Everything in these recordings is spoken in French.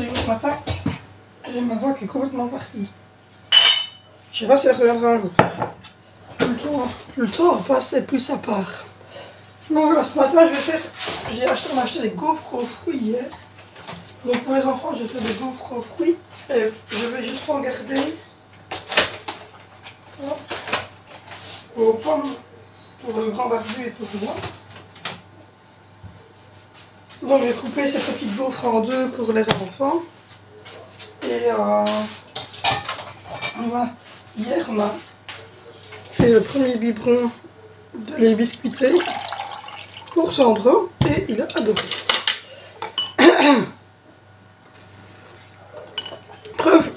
apporté ce matin. J'ai ma voix qui est complètement partie. Je sais pas si elle reviendra un jour. Le temps a passé, plus ça part. Donc voilà, ce matin on a acheté des gaufres aux fruits hier. Donc pour les enfants, j'ai fait des gaufres aux fruits. Et je vais juste en garder aux pommes pour le grand barbu et pour moi. Donc j'ai coupé ces petites gaufres en deux pour les enfants. Et voilà. Hier on a fait le premier biberon de lait biscuité pour Sandro et il a adoré. Preuve,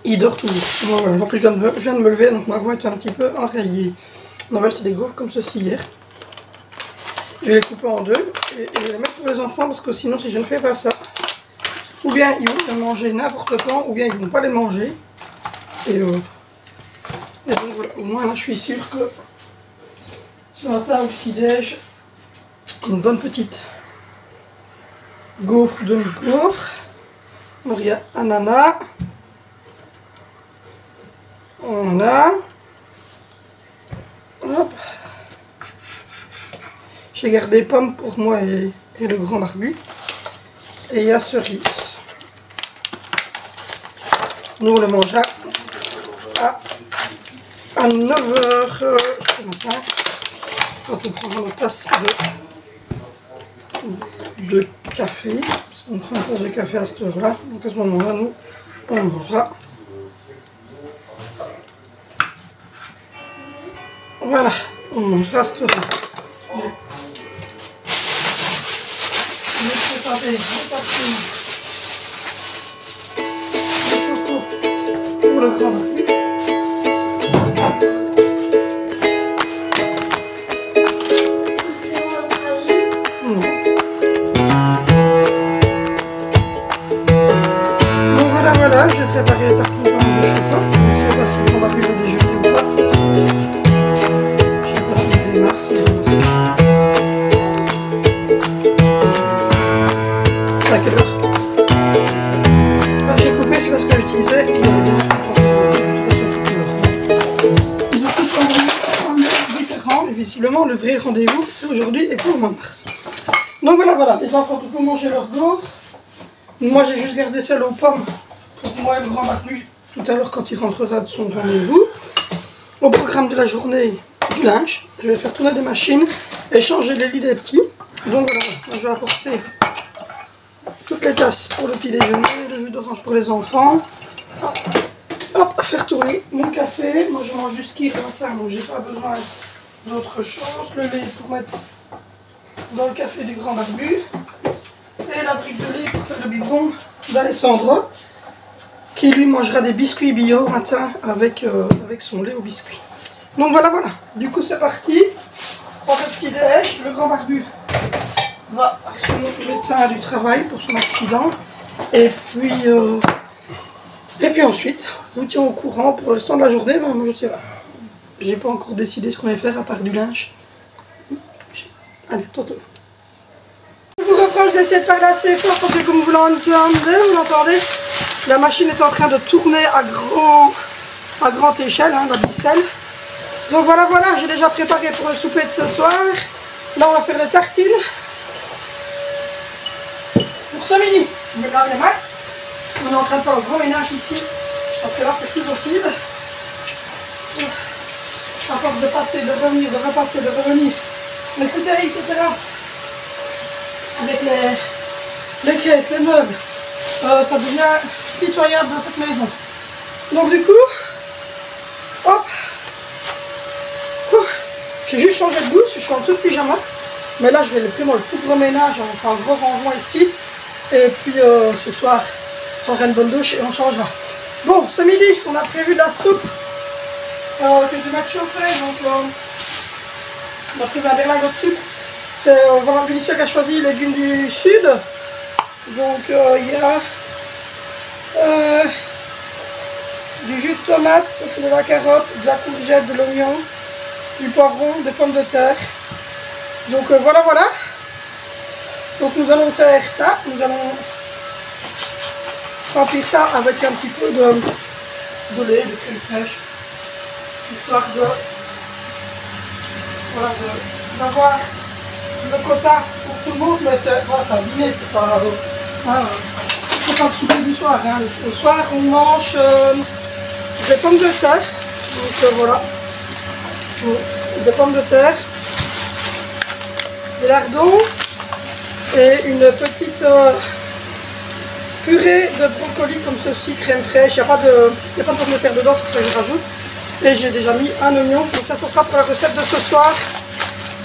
il dort toujours. Voilà. En plus je viens de me lever, donc ma voix est un petit peu enrayée. On va acheter des gaufres comme ceci hier. Je vais les couper en deux et je vais les mettre pour les enfants parce que sinon si je ne fais pas ça, ou bien ils vont les manger n'importe quand, ou bien ils ne vont pas les manger. Et donc voilà, au moins là je suis sûre que ce matin au petit-déj, une bonne petite gaufre, demi-gaufre. Alors il y a ananas. On a. Hop. J'ai gardé pommes pour moi et le grand barbu. Et il y a cerise. Nous on le mangea à 9h ce matin. Quand on prendra notre tasse de café. Parce qu'on prend une tasse de café à cette heure-là. Donc à ce moment-là, nous, on mangera. Voilà, on mangera à cette heure-là. Je vais préparer des papilles de coco pour le grand barbu. Voilà, je vais préparer les tartines de chocolat. Je ne sais pas si on va plus le déjeuner ou pas. Je ne sais pas s'il démarre, C'est à quelle heure? Là, j'ai coupé, c'est parce que je disais. Ils ont tous un différent. Et visiblement, le vrai rendez-vous, c'est aujourd'hui et pour le mois de mars. Donc voilà, les enfants peuvent manger leur gaufre. Moi, j'ai juste gardé celle aux pommes. Moi et le grand barbu tout à l'heure quand il rentrera de son rendez-vous. Au programme de la journée, du linge. Je vais faire tourner des machines et changer les lits des petits. Donc voilà, je vais apporter toutes les tasses pour le petit déjeuner, le jus d'orange pour les enfants. Hop, faire tourner mon café. Moi je mange du ski le matin, donc j'ai pas besoin d'autre chose. Le lait pour mettre dans le café du grand barbu. Et la brique de lait pour faire le biberon d'Alessandro, qui lui mangera des biscuits bio au matin avec son lait au biscuit. Donc voilà, du coup c'est parti. Pour le petit déj, le grand barbu va à son médecin du travail pour son accident. Et puis ensuite, je vous tiens au courant pour le restant de la journée. Ben, moi je sais pas. J'ai pas encore décidé ce qu'on va faire à part du linge. Allez, tantôt. Je vous reprends, je vais essayer de parler assez fort parce que comme vous l'entendez, la machine est en train de tourner à grande échelle, la ficelle. Donc voilà, j'ai déjà préparé pour le souper de ce soir. Là, on va faire les tartines. Pour ce midi, je vais laver les mains. On est en train de faire le gros ménage ici, parce que là, c'est plus possible. À force de passer, de revenir, de repasser, de revenir, etc. Avec les caisses, les meubles, ça devient pitoyable dans cette maison. Donc du coup, hop, j'ai juste changé de douche, je suis en dessous de pyjama. Mais là, je vais vraiment le plus gros ménage, on fera un gros rangement ici. Et puis ce soir, on prendra une bonne douche et on changera. Bon, ce midi, on a prévu de la soupe que je vais mettre chauffer. Donc, on a prévu un berlingot de soupe. C'est vraiment délicieux qui a choisi les légumes du sud. Donc, il y a du jus de tomate, de la carotte, de la courgette, de l'oignon, du poivron, des pommes de terre. Donc voilà. Donc nous allons faire ça. Nous allons remplir ça avec un petit peu de lait, de crème fraîche, histoire de voilà, d'avoir le quota pour tout le monde, mais voilà, c'est un dîner, c'est pas le souper du soir. Hein. Le soir, on mange des pommes de terre, donc voilà, des pommes de terre, des lardons et une petite purée de brocoli comme ceci, crème fraîche. Il n'y a pas de pommes de terre dedans, c'est pour ça que je rajoute. Et j'ai déjà mis un oignon, donc ça sera pour la recette de ce soir.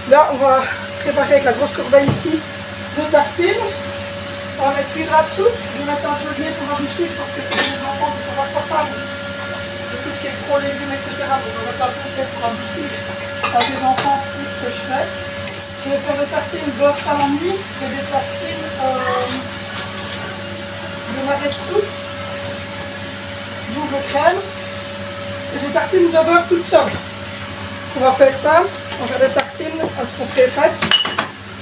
Là, on va préparer avec la grosse corbeille ici de tartines. On va mettre cuire la soupe. Je vais mettre un peu de lait pour adoucir parce que les enfants ne sont pas trop fans de tout ce qui est gros légumes, etc. Donc on va mettre un peu de lait pour adoucir avec les enfants, c'est tout ce que je fais. Je vais faire des tartines beurre salami et des tartines de marais de soupe, double crème. Et des tartines de beurre toutes seules. On va faire ça, on va faire des tartines à ce qu'on préfète.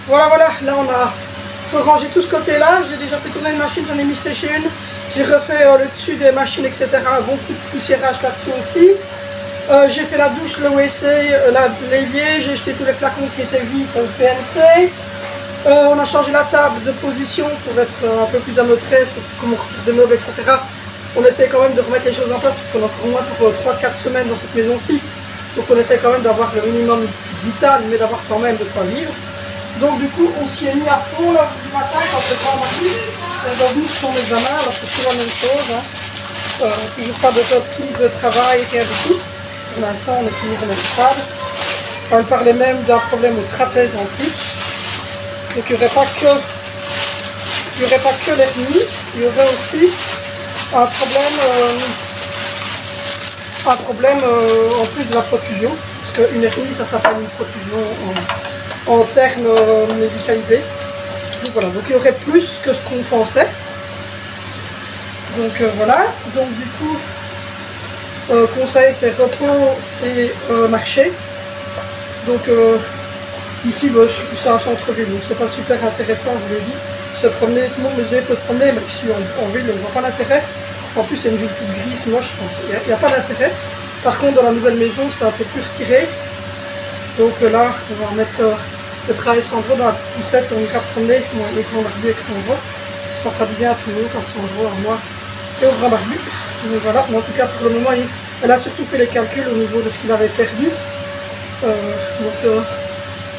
Voilà, voilà, là on a rangé tout ce côté-là. J'ai déjà fait tourner une machine, j'en ai mis sécher une. J'ai refait le dessus des machines, etc. Un bon coup de poussiérage là-dessus aussi. J'ai fait la douche, le WC, l'évier, j'ai jeté tous les flacons qui étaient vides au PNC. On a changé la table de position pour être un peu plus à notre aise, parce que comme on retire des meubles, etc. On essaie quand même de remettre les choses en place parce qu'on a encore moins pour 3-4 semaines dans cette maison-ci. Donc on essaie quand même d'avoir le minimum vital, mais d'avoir quand même de quoi vivre. Donc du coup, on s'y est mis à fond là, du matin quand c'est pas mardi. On est revenu sur son examen, alors c'est toujours la même chose. Hein. Toujours pas de reprise de travail, rien du tout. Pour l'instant, on est toujours au même stade. Elle parlait même d'un problème au trapèze en plus. Donc il n'y aurait pas que l'hernie, il y aurait aussi un problème en plus de la protusion, parce qu'une hernie ça s'appelle une protusion en termes médicalisés. Donc voilà, donc il y aurait plus que ce qu'on pensait. Donc voilà, donc du coup conseil c'est repos et marcher. Donc ici c'est un centre-ville, donc c'est pas super intéressant, je vous l'ai dit. Se promener, tout le monde me disait il faut se promener, mais ici en ville on ne voit pas l'intérêt. En plus c'est une ville toute grise, moche, je pense. Il n'y a pas d'intérêt. Par contre dans la nouvelle maison c'est un peu plus retiré. Donc là on va remettre le travail Sandro dans la poussette et on ira promener les grands barbus avec Sandro. Ça fera du bien à tout le monde, à Sandro, à moi et au grand barbu. Donc voilà, mais en tout cas pour le moment elle a surtout fait les calculs au niveau de ce qu'il avait perdu. Donc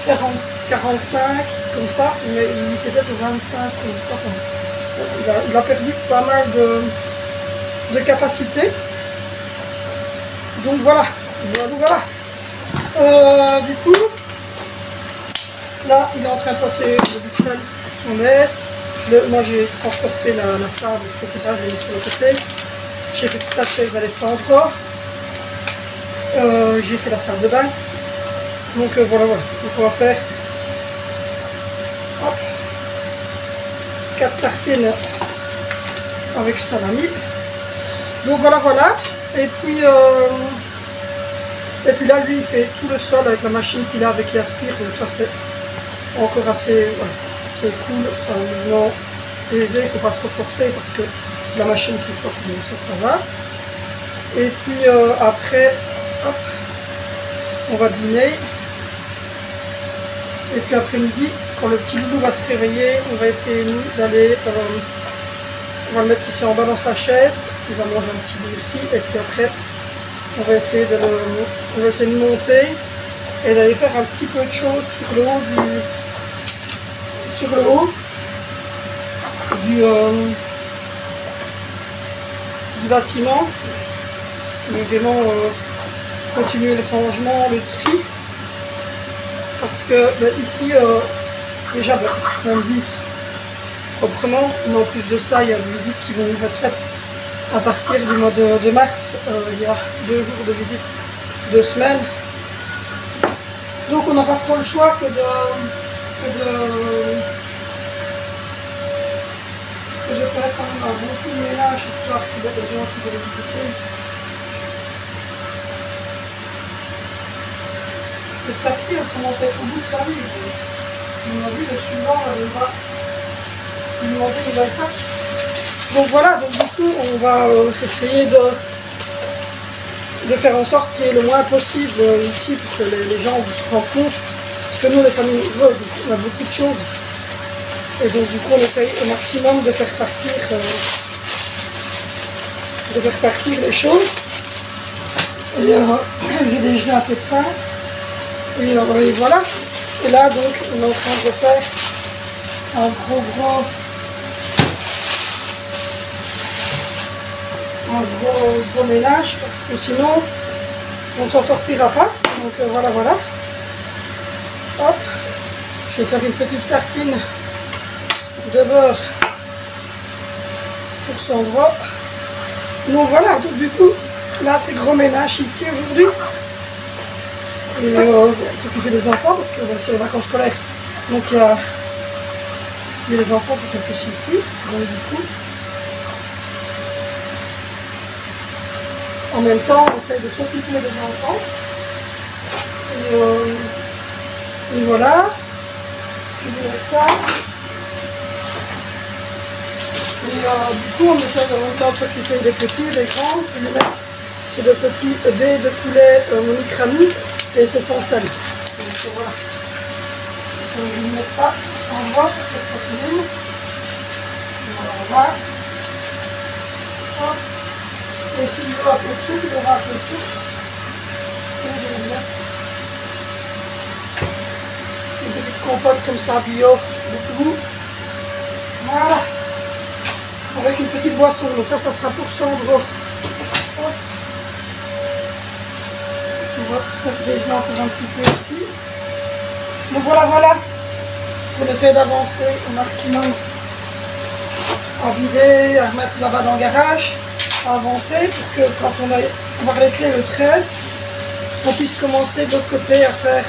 40, 45 comme ça, mais il s'est fait de 25 comme ça. Enfin, il a perdu pas mal de capacité. Donc voilà, du coup, là il est en train de passer le vaisselle à son aise. Moi j'ai transporté la table, etc. Je l'ai mis sur le côté. J'ai fait toute la chaise Alessandro. J'ai fait la salle de bain. Donc voilà. Donc on va faire 4 tartines avec salami. Donc voilà. Et puis là lui il fait tout le sol avec la machine qu'il a avec qui aspire. Donc ça c'est encore assez cool, c'est un mouvement aisé, il ne faut pas trop forcer parce que c'est la machine qui force, donc ça va. Et puis après, hop, on va dîner. Et puis après-midi, quand le petit loulou va se réveiller, on va essayer d'aller, on va le mettre ici en bas dans sa chaise, il va manger un petit bout aussi, et puis après, on va essayer de monter et d'aller faire un petit peu de choses sur le haut du bâtiment. Mais vraiment continuer le rangement, le tri. Parce que ici, déjà, on vit proprement, mais en plus de ça, il y a des visites qui vont être faites à partir du mois de mars. Il y a 2 jours de visite, 2 semaines. Donc on n'a pas trop le choix que de faire quand même un bon coup de ménage, histoire qu'il y ait des gens qui veulent visiter. Le taxi a commencé à être au bout de sa vie. On a vu le suivant, il va lui demander une nouvelle plaque. Donc voilà, donc du coup, on va essayer de faire en sorte qu'il y ait le moins possible ici pour que les gens se rendent compte. Parce que nous, les familles, on a beaucoup de choses. Et donc, du coup, on essaye au maximum de faire partir les choses. Et j'ai dégelé un peu de pain. Et voilà. Et là, donc, on est en train de faire un gros ménage parce que sinon on ne s'en sortira pas. Donc voilà. Hop, je vais faire une petite tartine de beurre pour Sandra. Donc voilà, donc du coup là c'est gros ménage ici aujourd'hui. Et s'occuper des enfants parce que c'est les vacances scolaires. Donc il y a les enfants qui sont plus ici. Donc du coup en même temps, on essaie de s'occuper des enfants. Et voilà. Je vais mettre ça. Et du coup, on essaie en même temps de s'occuper des petits, des grands. Je vais mettre ces deux petits dés de poulet Monique Ramy. Et c'est sans sel. Donc voilà. Je vais mettre ça sans voix pour cette protéine. Voilà. Hop. Et s'il veut un peu de sucre, il aura un peu de sucre. Et je vais mettre une petite compote comme ça, bio, de goût. Voilà. Avec une petite boisson. Donc ça sera pour Sandro. On va faire des gens pour un petit peu ici. Donc voilà. On essaie d'avancer au maximum à vider, à remettre là-bas dans le garage. Avancer pour que quand on va avoir les clés le 13, on puisse commencer de l'autre côté à faire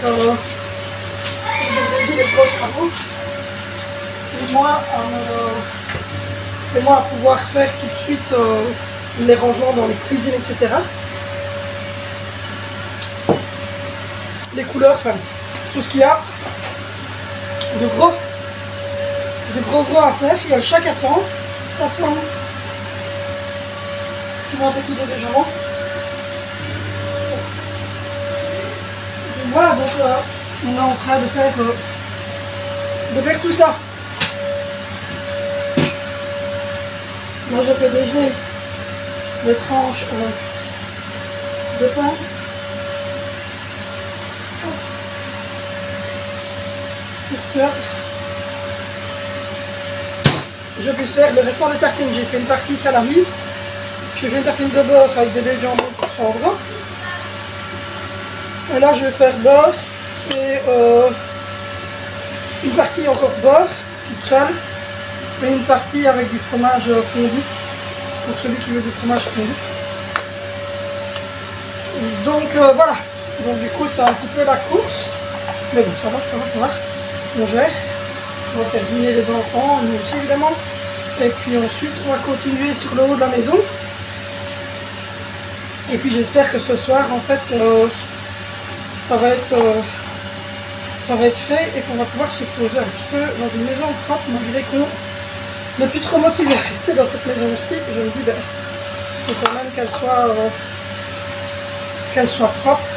les gros travaux et moi à pouvoir faire tout de suite les rangements dans les cuisines, etc. Les couleurs, enfin tout ce qu'il y a de gros à faire. Il y a le chat qui attend. Un petit déjeuner. Voilà, donc on est en train de faire tout ça. Moi je fais déjeuner les tranches de pain. Pour que je puisse faire le restant des tartines. J'ai fait une partie salami. J'ai fait une tartine de beurre avec des baies de jambon pour Sandra. Et là, je vais faire beurre et une partie encore beurre, toute seule, et une partie avec du fromage fondu, pour celui qui veut du fromage fondu. Donc voilà. Donc du coup, c'est un petit peu la course. Mais bon, ça va. On gère. On va faire dîner les enfants, nous aussi évidemment. Et puis ensuite, on va continuer sur le haut de la maison. Et puis j'espère que ce soir, en fait, ça va être fait et qu'on va pouvoir se poser un petit peu dans une maison propre, malgré qu'on n'est plus trop motivé à rester dans cette maison-ci. Je me dis, il faut quand même qu'elle soit propre,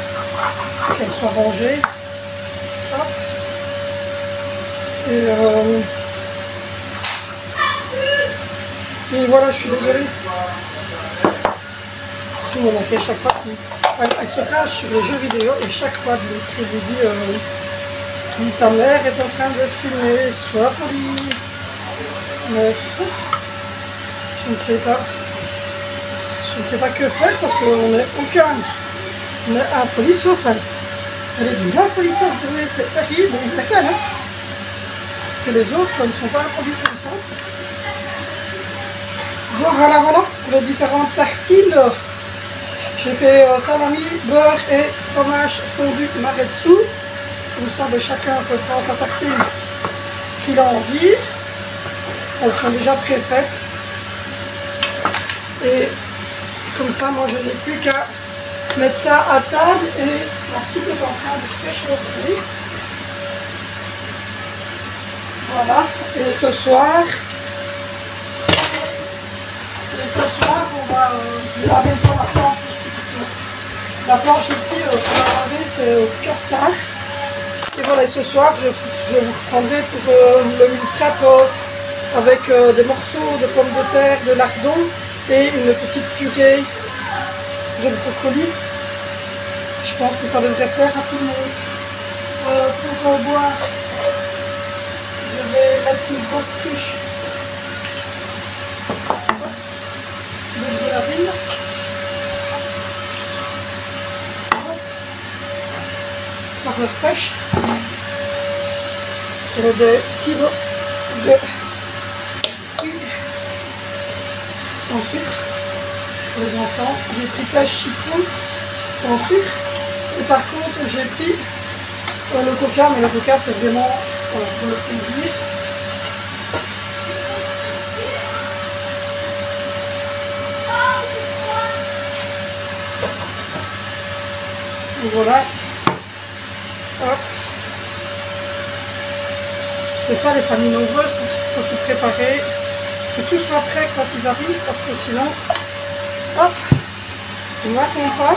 qu'elle soit rangée. Hop. Et voilà, je suis désolée. Simon a fait chaque fois elle se cache sur les jeux vidéo et chaque fois Dimitri lui dit ta mère est en train de filmer, sois poli. Mais je ne sais pas que faire parce qu'on n'est aucun. On est impoli sauf elle. Elle est d'une impolitesse, c'est terrible, mais laquelle, hein? Parce que les autres ne sont pas impolis comme ça. Donc voilà, les différentes tartines. J'ai fait salami, beurre et fromage fondu maretsu. Comme ça, chacun peut prendre la tartine qu'il a envie. Elles sont déjà préfaites. Et comme ça, moi, je n'ai plus qu'à mettre ça à table et la soupe est en train de se réchauffer. Voilà. Et ce soir, les ce soir, on va laver un peu la planche aussi, parce que la planche ici, pour la laver, c'est au castard. Et voilà, et ce soir, je vous reprendrai pour le meal prep avec des morceaux de pommes de terre, de lardon et une petite purée de brocoli. Je pense que ça devrait plaire à tout le monde. Pour boire, je vais mettre une grosse cruche de grenadine. Saveur pêche. C'est des sirops de fruits sans sucre pour les enfants. J'ai pris pêche citron sans sucre. Et par contre, j'ai pris le coca, mais le coca c'est vraiment pour le plaisir. Et voilà. Hop. C'est ça les familles nombreuses, il faut tout préparer, que tout soit prêt quand ils arrivent, parce que sinon, hop, on n'attend pas.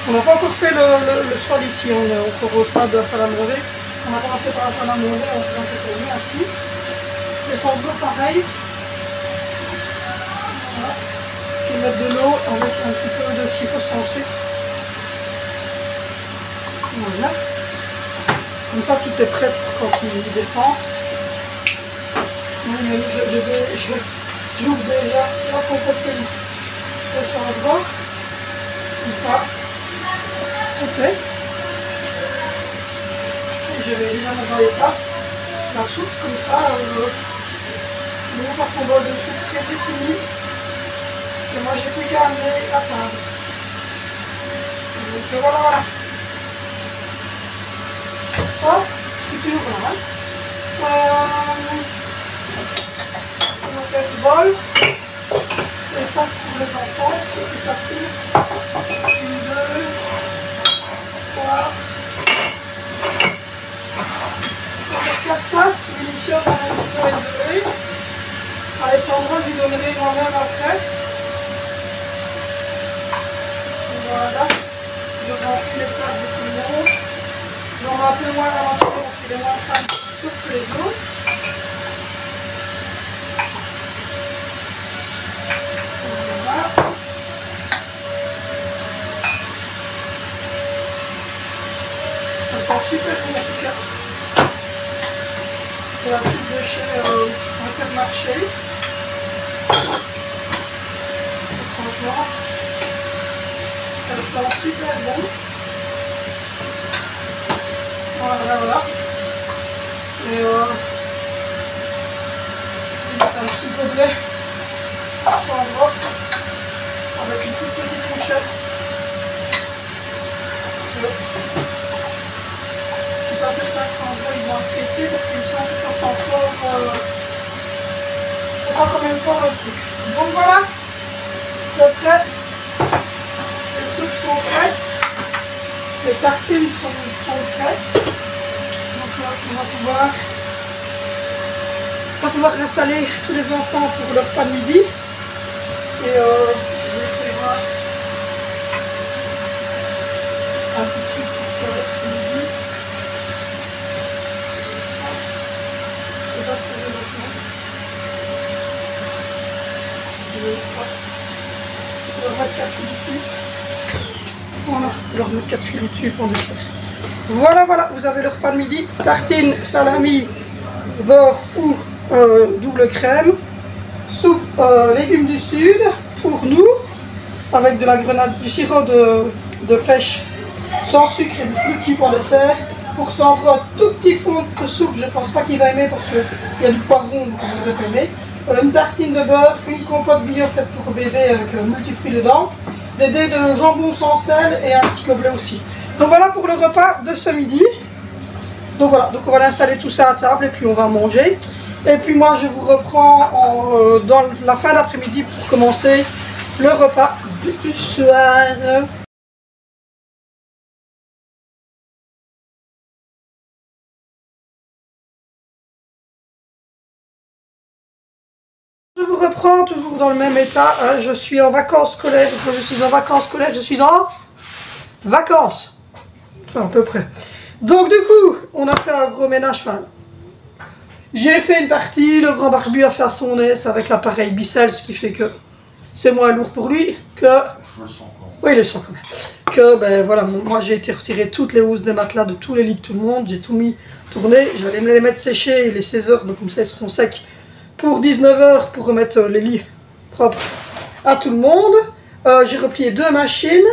On n'a pas encore fait le sol ici, on est encore au stade de la salle à manger. On a commencé par la salle à manger, on va se tourner assis. Les sanglots pareil. Voilà. Je vais mettre de l'eau avec un petit peu de sirop sans sucre. Voilà. Comme ça, tout est prêt quand il descend. J'ouvre déjà la compotine de sang-gras. Comme ça, c'est fait. Je vais déjà mettre dans les tasses la soupe, comme ça, nous on passe son bol de soupe très défini. Et moi, j'ai plus qu'à amener la table. Donc voilà, voilà. Hop, je suis toujours là. On va faire du bol. Les tasses pour les enfants, c'est plus facile. 1, 2, 3. On va faire 4 tasses. Munition dans un petit peu élevé. Alessandro, je lui donnerai moi-même après. Voilà. Je remplis les tasses de tout le monde. J'en ai un peu moins à l'entrée parce qu'il est moins fan de soupe que les autres. Voilà. Ça sent super bon en tout cas. C'est la soupe de chez Intermarché. Franchement, elle sent super bon. Voilà, voilà. Et un petit gobelet sur la droite avec une toute petite couchette. Je ne suis pas certain que Sandra ils vont apprécier parce qu'il me semble que ça sent fort. Ça sent quand même fort le truc. Donc voilà, c'est prêt. Les soupes sont prêtes. Les tartines sont prêtes. Donc là, on va pouvoir installer tous les enfants pour leur repas de midi. Et je vais prévoir un petit truc pour faire ce midi. Je ne sais pas ce que je vais mettre. Je vais leur mettre 4 filetus. Voilà, je vais leur mettre 4 filetus pour dessert. Voilà, voilà, vous avez le repas de midi. Tartine, salami, beurre ou double crème. Soupe légumes du sud pour nous. Avec de la grenade, du sirop de pêche sans sucre et du fruity pour dessert. Pour Sandra, tout petit fond de soupe, je pense pas qu'il va aimer parce qu'il y a du poivron, donc on devrait aimer. Une tartine de beurre, une compote bio faite pour bébé avec multifruits dedans. Des dés de jambon sans sel et un petit gobelet aussi. Donc voilà pour le repas de ce midi. Donc voilà, donc on va installer tout ça à table et puis on va manger. Et puis moi je vous reprends dans la fin d'après-midi pour commencer le repas du soir. Je vous reprends toujours dans le même état. Hein. Je suis en vacances scolaires. Quand je suis en vacances scolaires, je suis en vacances. Enfin, à peu près. Donc, du coup, on a fait un gros ménage. Enfin, j'ai fait une partie. Le grand barbu a fait son aise avec l'appareil Bissell, ce qui fait que c'est moins lourd pour lui que... Je le sens quand même. Oui, il le sent quand même. Que, ben voilà, moi j'ai été retirer toutes les housses des matelas de tous les lits de tout le monde. J'ai tout mis, tourné. Je vais les mettre sécher les 16 heures, donc comme ça ils seront secs pour 19 heures pour remettre les lits propres à tout le monde. J'ai replié 2 machines.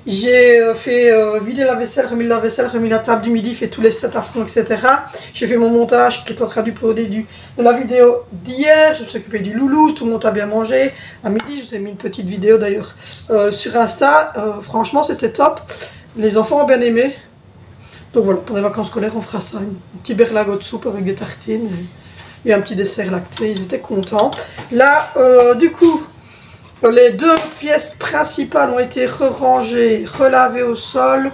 J'ai fait vider la vaisselle, remis la table du midi, fait tous les sets à fond, etc. J'ai fait mon montage qui est en train d'uploader de la vidéo d'hier. Je me suis occupé du loulou, tout le monde a bien mangé. À midi, je vous ai mis une petite vidéo d'ailleurs sur Insta. Franchement, c'était top. Les enfants ont bien aimé. Donc voilà, pour les vacances scolaires, on fera ça. Un petit berlingot de soupe avec des tartines et un petit dessert lacté. Ils étaient contents. Là, du coup... Les 2 pièces principales ont été rangées, relavées au sol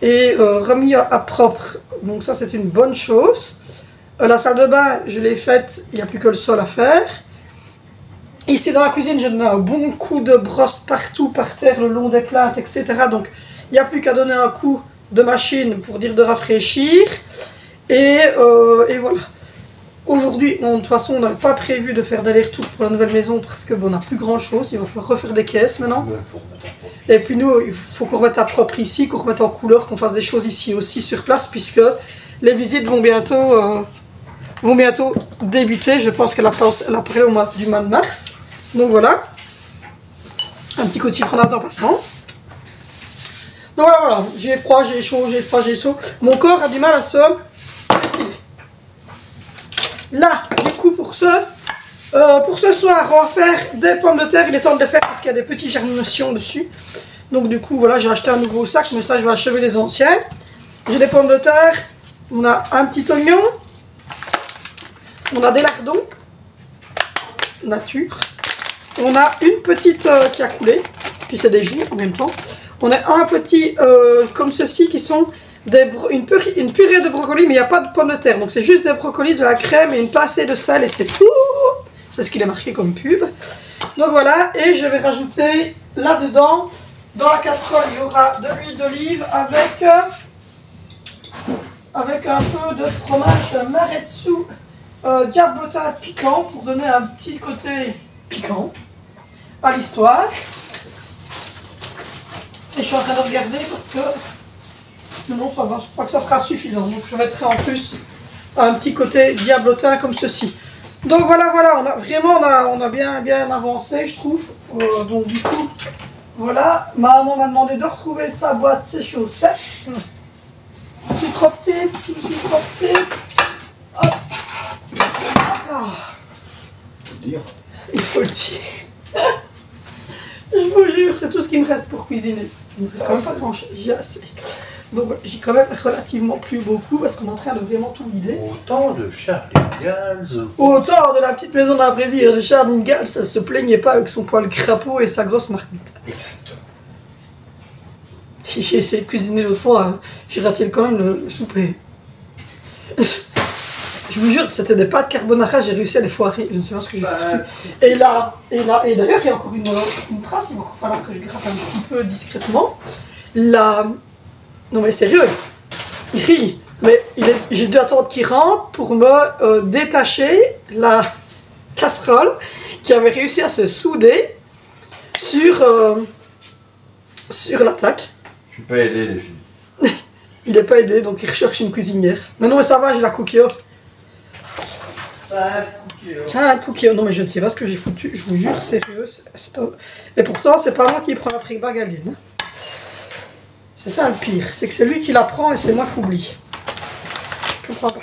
et remis à propre. Donc ça c'est une bonne chose. La salle de bain, je l'ai faite, il n'y a plus que le sol à faire. Ici dans la cuisine, j'ai donné un bon coup de brosse partout, par terre, le long des plaintes, etc. Donc il n'y a plus qu'à donner un coup de machine pour dire de rafraîchir. Et voilà. Aujourd'hui, de toute façon, on n'avait pas prévu de faire d'aller-retour pour la nouvelle maison parce que bon, on n'a plus grand chose. Il va falloir refaire des caisses maintenant. Et puis nous, il faut qu'on remette à propre ici, qu'on remette en couleur, qu'on fasse des choses ici aussi sur place puisque les visites vont bientôt débuter. Je pense qu'elle a parlé au mois de mars. Donc voilà. Un petit coup de citronnade en passant. Donc voilà. J'ai froid, j'ai chaud, j'ai froid, j'ai chaud. Mon corps a du mal à se décider. Là, du coup, pour ce soir, on va faire des pommes de terre. Il est temps de les faire parce qu'il y a des petites germinations dessus. Donc, du coup, voilà, j'ai acheté un nouveau sac, mais ça, je vais achever les anciens. J'ai des pommes de terre. On a un petit oignon. On a des lardons. Nature. On a une petite qui a coulé. Puis c'est des jus en même temps. On a un petit, comme ceci, qui sont... une purée de brocoli, mais il n'y a pas de pommes de terre. Donc c'est juste des brocolis, de la crème et une pincée de sel et c'est tout. C'est ce qu'il est marqué comme pub. Donc voilà, et je vais rajouter là-dedans, dans la casserole, il y aura de l'huile d'olive avec un peu de fromage Maretsu diabotin piquant pour donner un petit côté piquant à l'histoire. Et je suis en train de regarder parce que non, ça va, je crois que ça sera suffisant. Donc je mettrai en plus un petit côté diablotin comme ceci. Donc voilà, on a bien avancé, je trouve. Donc du coup, voilà. Maman m'a demandé de retrouver sa boîte, ses choses faites. Je suis trop petite, Hop. Hop là. Il faut le dire. Je vous jure, c'est tout ce qui me reste pour cuisiner. Il me reste quand même pas grand chose, j'ai assez. Donc voilà, j'ai quand même relativement plus beaucoup parce qu'on est en train de vraiment tout vider. Autant de Charles-Ingalls. Autant de la petite maison d'un plaisir de Charles-Ingalls, ça se plaignait pas avec son poil crapaud et sa grosse marmite. Exactement. J'ai essayé de cuisiner l'autre fois, hein. J'ai raté quand même le souper. Je vous jure, c'était des pâtes carbonara, j'ai réussi à les foirer, je ne sais pas ce que j'ai foutu. Et d'ailleurs, il y a encore une trace, il va encore falloir que je gratte un petit peu discrètement. Non mais sérieux, il rit, mais j'ai dû attendre qu'il rentre pour me détacher la casserole qui avait réussi à se souder sur l'attaque. Je suis pas aidé les filles. Il n'est pas aidé, donc il recherche une cuisinière. Mais non mais ça va, j'ai la cookie. Ça a un cookie. Non mais je ne sais pas ce que j'ai foutu, je vous jure, sérieux. Et pourtant c'est pas moi qui prends la fric bagaline. C'est ça le pire, c'est que c'est lui qui la prend et c'est moi qui oublie. Je comprends pas.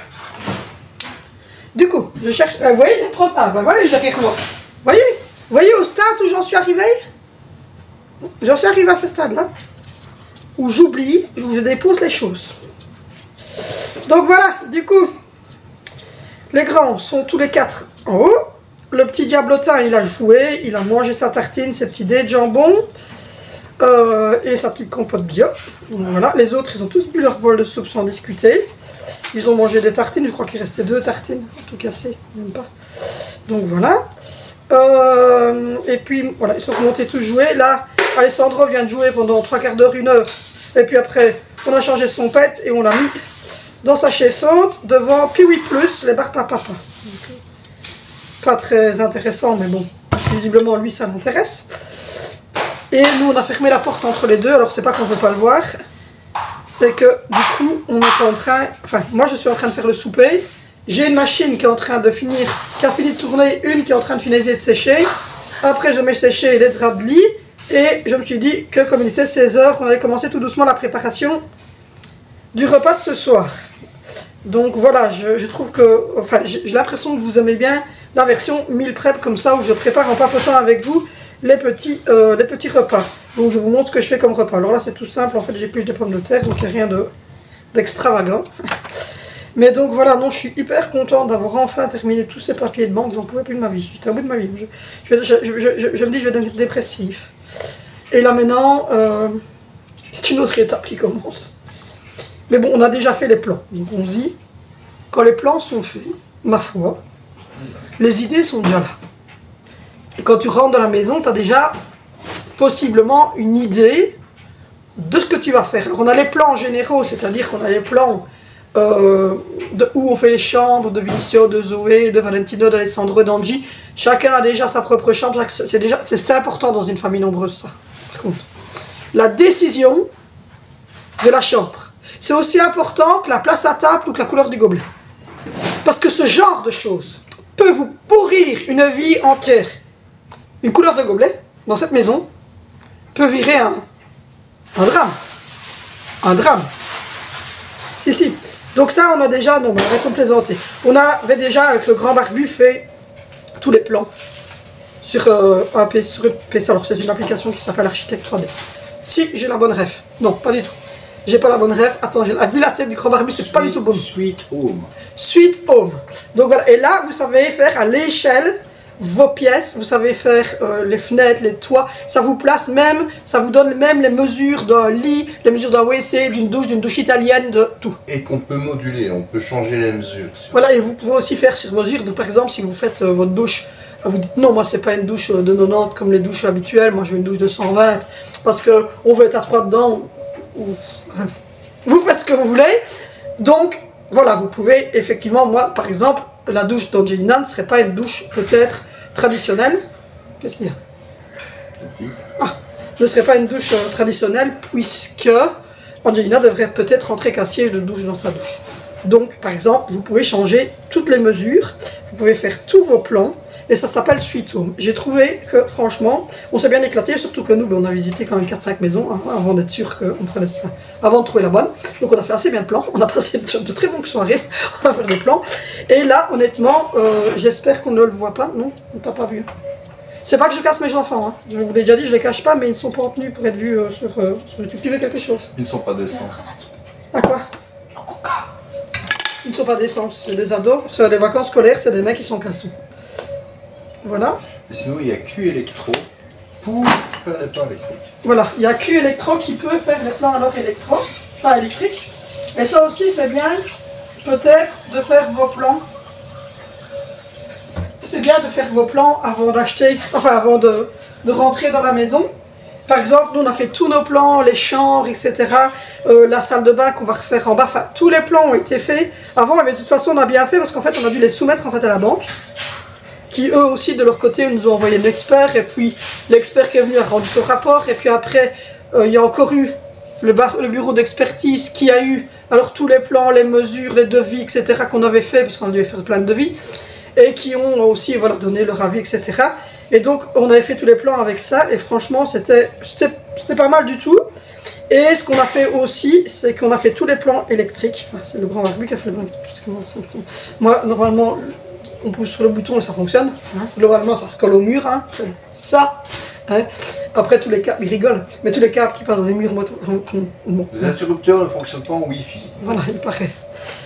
Du coup, je cherche... vous voyez, il y a trop de... Ah, ben voilà les derrière moi. Vous voyez au stade où j'en suis arrivé? J'en suis arrivé à ce stade-là. Où j'oublie, où je dépose les choses. Donc voilà, du coup, les grands sont tous les 4 en haut. Le petit diablotin, il a joué, il a mangé sa tartine, ses petits dés de jambon. Et sa petite compote bio. Voilà. Les autres, ils ont tous bu leur bol de soupe sans discuter. Ils ont mangé des tartines, je crois qu'il restait 2 tartines, tout cassé, même pas. Donc voilà. Et puis voilà, ils sont remontés tous jouer. Là, Alessandro vient de jouer pendant 3 quarts d'heure, 1 heure. Et puis après, on a changé son pet et on l'a mis dans sa chaise haute devant Piwi Plus, les barres papa. Pas très intéressant, mais bon, visiblement lui ça m'intéresse. Et nous on a fermé la porte entre les deux, alors c'est pas qu'on veut pas le voir, c'est que du coup on est en train, enfin moi je suis en train de faire le souper, j'ai une machine qui est en train de finir, qui a fini de tourner, une qui est en train de finaliser de sécher, après je mets sécher les draps de lit, et je me suis dit que comme il était 16h, on allait commencer tout doucement la préparation du repas de ce soir. Donc voilà, je trouve que, enfin j'ai l'impression que vous aimez bien la version meal prep comme ça, où je prépare en papotant avec vous les petits repas. Donc je vous montre ce que je fais comme repas. Alors là c'est tout simple, en fait j'épluche des pommes de terre, donc il n'y a rien d'extravagant. Mais donc voilà, non, je suis hyper contente d'avoir enfin terminé tous ces papiers de banque, j'en pouvais plus de ma vie, j'étais au bout de ma vie. Je me dis je vais devenir dépressif. Et là maintenant, c'est une autre étape qui commence. Mais bon, on a déjà fait les plans, donc on se dit, quand les plans sont faits, ma foi, les idées sont déjà là. Et quand tu rentres dans la maison, tu as déjà possiblement une idée de ce que tu vas faire. Alors on a les plans généraux, c'est-à-dire qu'on a les plans où on fait les chambres de Vinicio, de Zoé, de Valentino, d'Alessandro, d'Angie. Chacun a déjà sa propre chambre, c'est important dans une famille nombreuse ça. Par contre, la décision de la chambre, c'est aussi important que la place à table ou que la couleur du gobelet. Parce que ce genre de choses peut vous pourrir une vie entière. Une couleur de gobelet, dans cette maison, peut virer un drame. Un drame. Si. Donc ça, on a déjà, non, arrêtons de plaisanter. On avait déjà, avec le grand barbu, fait tous les plans sur un PC. Alors c'est une application qui s'appelle Architect 3D. Si j'ai la bonne ref. Non, pas du tout. J'ai pas la bonne ref. Attends, vu la tête du grand barbu, c'est pas du tout bon. Sweet Home. Sweet Home. Donc voilà, et là, vous savez faire à l'échelle vos pièces, vous savez faire les fenêtres, les toits, ça vous place même, ça vous donne même les mesures d'un lit, les mesures d'un WC, d'une douche italienne, de tout. Et qu'on peut moduler, on peut changer les mesures. Voilà, et vous pouvez aussi faire sur mesure, donc par exemple, si vous faites votre douche, vous dites non, moi c'est pas une douche de 90 comme les douches habituelles, moi je veux une douche de 120, parce qu'on veut être à 3 dedans, vous faites ce que vous voulez, donc voilà, vous pouvez effectivement, moi par exemple, la douche d'Angelina ne serait pas une douche peut-être traditionnelle. Qu'est-ce qu'il y a? Ne serait pas une douche traditionnelle puisque Angelina devrait peut-être rentrer qu'un siège de douche dans sa douche. Donc par exemple, vous pouvez changer toutes les mesures, vous pouvez faire tous vos plans et ça s'appelle Sweet Home. J'ai trouvé que franchement, on s'est bien éclaté, surtout que nous, on a visité quand même 4-5 maisons avant d'être sûr qu'on prenait soin, avant de trouver la bonne. Donc on a fait assez bien de plans, on a passé de très longues soirées à faire des plans. Et là, honnêtement, j'espère qu'on ne le voit pas. Non, on t'a pas vu. C'est pas que je casse mes enfants, hein. Je vous l'ai déjà dit, je les cache pas, mais ils ne sont pas en tenue pour être vus sur YouTube. Tu veux quelque chose? Ils ne sont pas décents. À quoi? Ils ne sont pas décents, c'est des ados, c'est des vacances scolaires, c'est des mecs qui sont en caleçon. Voilà. Et sinon, il y a Q Electro pour faire les plans électriques. Voilà, il y a Q Electro qui peut faire les plans alors pas électriques. Et ça aussi, c'est bien, peut-être, de faire vos plans. C'est bien de faire vos plans avant d'acheter, enfin avant de rentrer dans la maison. Par exemple, nous on a fait tous nos plans, les chambres, etc. La salle de bain qu'on va refaire en bas. Enfin, tous les plans ont été faits avant, mais de toute façon on a bien fait parce qu'en fait on a dû les soumettre en fait à la banque, qui eux aussi de leur côté nous ont envoyé l'expert, et puis l'expert qui est venu a rendu ce rapport, et puis après il y a encore eu le bureau d'expertise qui a eu alors tous les plans, les mesures, les devis, etc. qu'on avait fait, parce qu'on devait faire plein de devis, et qui ont aussi voilà, donné leur avis, etc. Et donc on avait fait tous les plans avec ça, et franchement c'était pas mal du tout. Et ce qu'on a fait aussi, c'est qu'on a fait tous les plans électriques. Enfin, c'est le grand barbu qui a fait le plan électrique. Moi, normalement, on pousse sur le bouton et ça fonctionne. Hein. Globalement, ça se colle au mur. Hein. C'est ça. Hein. Après, tous les câbles, ils rigolent, mais tous les câbles qui passent dans les murs, bon. Les interrupteurs ne fonctionnent pas en Wi-Fi. Voilà, il paraît.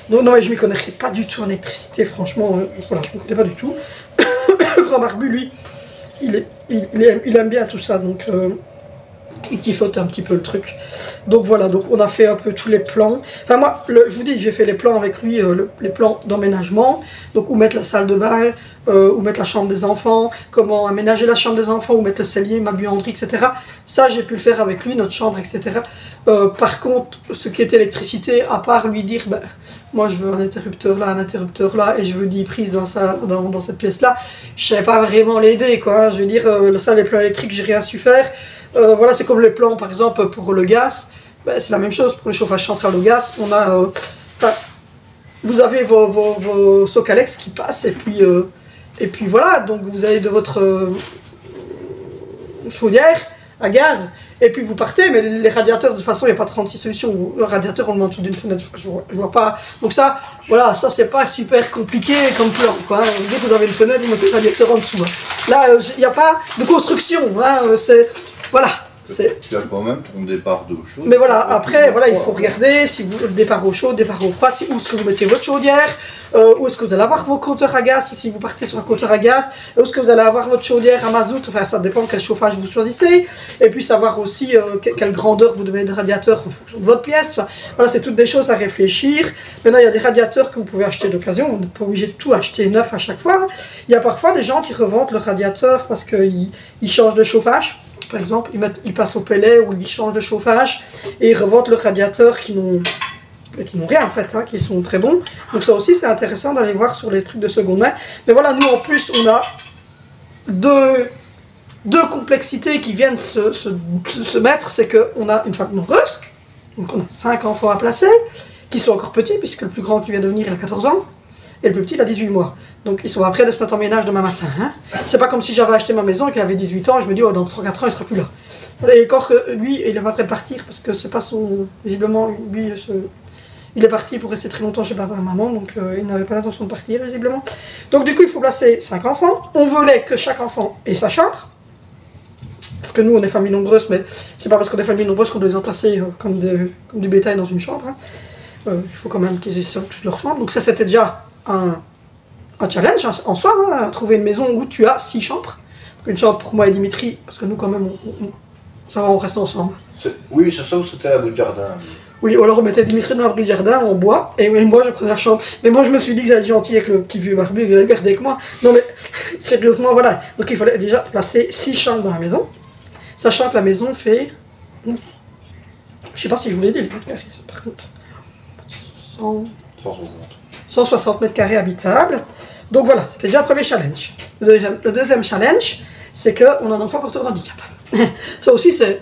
Donc, non, mais je ne m'y connais pas du tout en électricité, franchement. Voilà, je ne me connais pas du tout. Le grand barbu, lui, il aime bien tout ça. Donc, il kiffote un petit peu le truc. Donc voilà, donc on a fait un peu tous les plans. Enfin moi, je vous dis, j'ai fait les plans avec lui, les plans d'emménagement. Donc où mettre la salle de bain, où mettre la chambre des enfants, comment aménager la chambre des enfants, où mettre le cellier, ma buanderie, etc. Ça, j'ai pu le faire avec lui, notre chambre, etc. Par contre, ce qui est électricité, à part lui dire, ben, moi je veux un interrupteur là, et je veux 10 prises dans cette pièce-là, je savais pas vraiment l'aider, quoi. Je veux dire, ça, les plans électriques, j'ai rien su faire. Voilà, c'est comme les plans, par exemple, pour le gaz. Ben, c'est la même chose pour le chauffage central au gaz. On a, vous avez vos Socalex qui passent, et puis voilà, donc vous avez de votre chaudière à gaz, et puis vous partez, mais les radiateurs, de toute façon, il n'y a pas 36 solutions. Le radiateur, on le met en dessous d'une fenêtre, je vois pas. Donc ça, voilà, ça c'est pas super compliqué comme plan, quoi. Dès que vous avez une fenêtre, vous mettez le radiateur en dessous. Hein. Là, il n'y a pas de construction, hein, c'est... Voilà. Tu as quand même ton départ d'eau chaude. Mais voilà, après, voilà, il faut regarder si vous, le départ au chaud, départ au froid, où est-ce que vous mettez votre chaudière, où est-ce que vous allez avoir vos compteurs à gaz, si vous partez sur un compteur à gaz, où est-ce que vous allez avoir votre chaudière à mazout, enfin ça dépend quel chauffage vous choisissez, et puis savoir aussi quelle grandeur vous devez de radiateur en fonction de votre pièce. Enfin, voilà, c'est toutes des choses à réfléchir. Maintenant, il y a des radiateurs que vous pouvez acheter d'occasion, vous n'êtes pas obligé de tout acheter neuf à chaque fois. Il y a parfois des gens qui revendent leur radiateur parce qu'ils changent de chauffage. Par exemple, ils passent au pellet ou ils changent de chauffage et ils revendent leurs radiateurs qui n'ont rien en fait, hein, qui sont très bons. Donc ça aussi c'est intéressant d'aller voir sur les trucs de seconde main. Mais voilà, nous en plus on a deux complexités qui viennent se mettre, c'est qu'on a une famille nombreuse, donc on a 5 enfants à placer, qui sont encore petits puisque le plus grand qui vient de venir il a 14 ans. Et le plus petit, il a 18 mois. Donc, ils sont prêts de se mettre en ménage demain matin. Hein. C'est pas comme si j'avais acheté ma maison et qu'il avait 18 ans et je me dis, oh, dans 3-4 ans, il sera plus là. Et encore que lui, il est pas prêt de partir parce que c'est pas son... Visiblement, lui, il est parti pour rester très longtemps chez papa et maman, donc il n'avait pas l'intention de partir, visiblement. Donc, du coup, il faut placer 5 enfants. On voulait que chaque enfant ait sa chambre. Parce que nous, on est famille nombreuse, mais c'est pas parce qu'on est famille nombreuse qu'on doit les entasser comme du bétail dans une chambre. Hein. Il faut quand même qu'ils aient toute leur chambre. Donc, ça, c'était déjà un challenge en soi, hein, trouver une maison où tu as 6 chambres. Une chambre pour moi et Dimitri, parce que nous quand même, ça va, on reste ensemble. Oui, c'est ça ou c'était l'abri de jardin. Oui, ou alors on mettait Dimitri dans l'abri de jardin en bois, et moi je prenais la chambre. Mais moi je me suis dit que j'allais être gentil avec le petit vieux barbu, que j'allais le garder avec moi. Non mais, sérieusement, voilà. Donc il fallait déjà placer 6 chambres dans la maison, sachant que la maison fait... Je sais pas si je vous l'ai dit, les mètres carrés, par contre. 160 mètres carrés habitables. Donc voilà, c'était déjà un premier challenge. Le deuxième challenge, c'est qu'on a un enfant porteur d'handicap. Ça aussi, c'est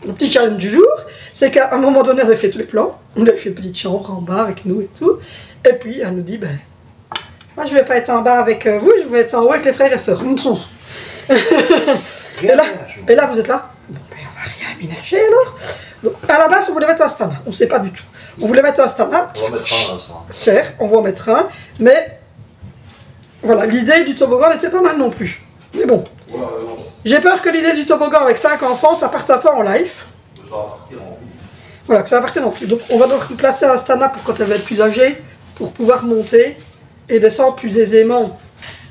le petit challenge du jour. C'est qu'à un moment donné, on avait fait tous les plans. On avait fait une petite chambre en bas avec nous et tout. Et puis, elle nous dit, ben, moi, je vais pas être en bas avec vous, je vais être en haut avec les frères et sœurs. et là, vous êtes là. Bon, ben, on va rien aménager alors. Donc, à la base, on voulait mettre un stand. On ne sait pas du tout. On voulait mettre un stand. On va mettre un, ça. Cher, on va en mettre un. Mais, voilà, l'idée du toboggan n'était pas mal non plus. Mais bon. Ouais, j'ai peur que l'idée du toboggan avec 5 enfants, ça parte un peu en live. Ça va partir en... Voilà, que ça va partir en plus. Donc, on va donc placer un stand pour quand elle va être plus âgée, pour pouvoir monter et descendre plus aisément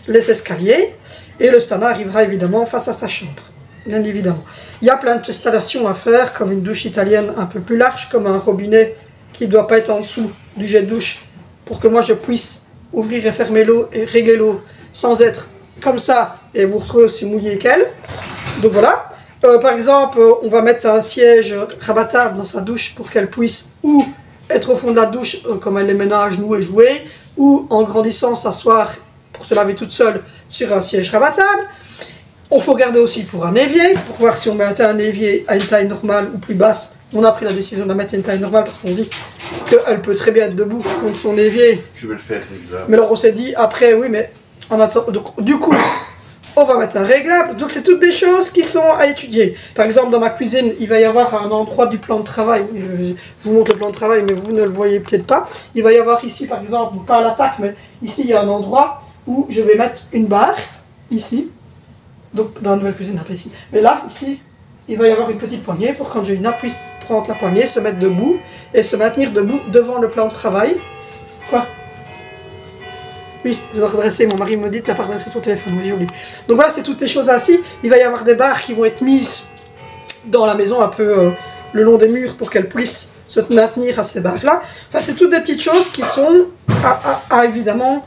les escaliers. Et le stand arrivera évidemment face à sa chambre. Bien évidemment. Il y a plein d'installations à faire, comme une douche italienne un peu plus large, comme un robinet qui ne doit pas être en dessous du jet de douche, pour que moi je puisse ouvrir et fermer l'eau et régler l'eau sans être comme ça et vous retrouver aussi mouillé qu'elle. Donc voilà. Par exemple, on va mettre un siège rabattable dans sa douche pour qu'elle puisse ou être au fond de la douche comme elle les ménage, nous et jouer, ou en grandissant s'asseoir pour se laver toute seule sur un siège rabattable. On faut regarder aussi pour un évier, pour voir si on met un évier à une taille normale ou plus basse. On a pris la décision de la mettre à une taille normale parce qu'on dit qu'elle peut très bien être debout contre son évier. Je vais le faire réglable. Mais alors on s'est dit après, oui, mais en attendant, donc du coup, on va mettre un réglable. Donc c'est toutes des choses qui sont à étudier. Par exemple, dans ma cuisine, il va y avoir un endroit du plan de travail. Je vous montre le plan de travail, mais vous ne le voyez peut-être pas. Il va y avoir ici, par exemple, pas à l'attaque, mais ici, il y a un endroit où je vais mettre une barre, ici. Donc dans la nouvelle cuisine, pas ici. Mais là, ici, il va y avoir une petite poignée pour quand j'ai une nappe, puisse prendre la poignée, se mettre debout et se maintenir debout devant le plan de travail. Quoi? Oui, je dois redresser. Mon mari me dit, tu n'as pas redressé ton téléphone. Oui, j'oublie. Donc voilà, c'est toutes ces choses ainsi. Il va y avoir des barres qui vont être mises dans la maison, un peu le long des murs pour qu'elle puisse se maintenir à ces barres-là. Enfin, c'est toutes des petites choses qui sont à évidemment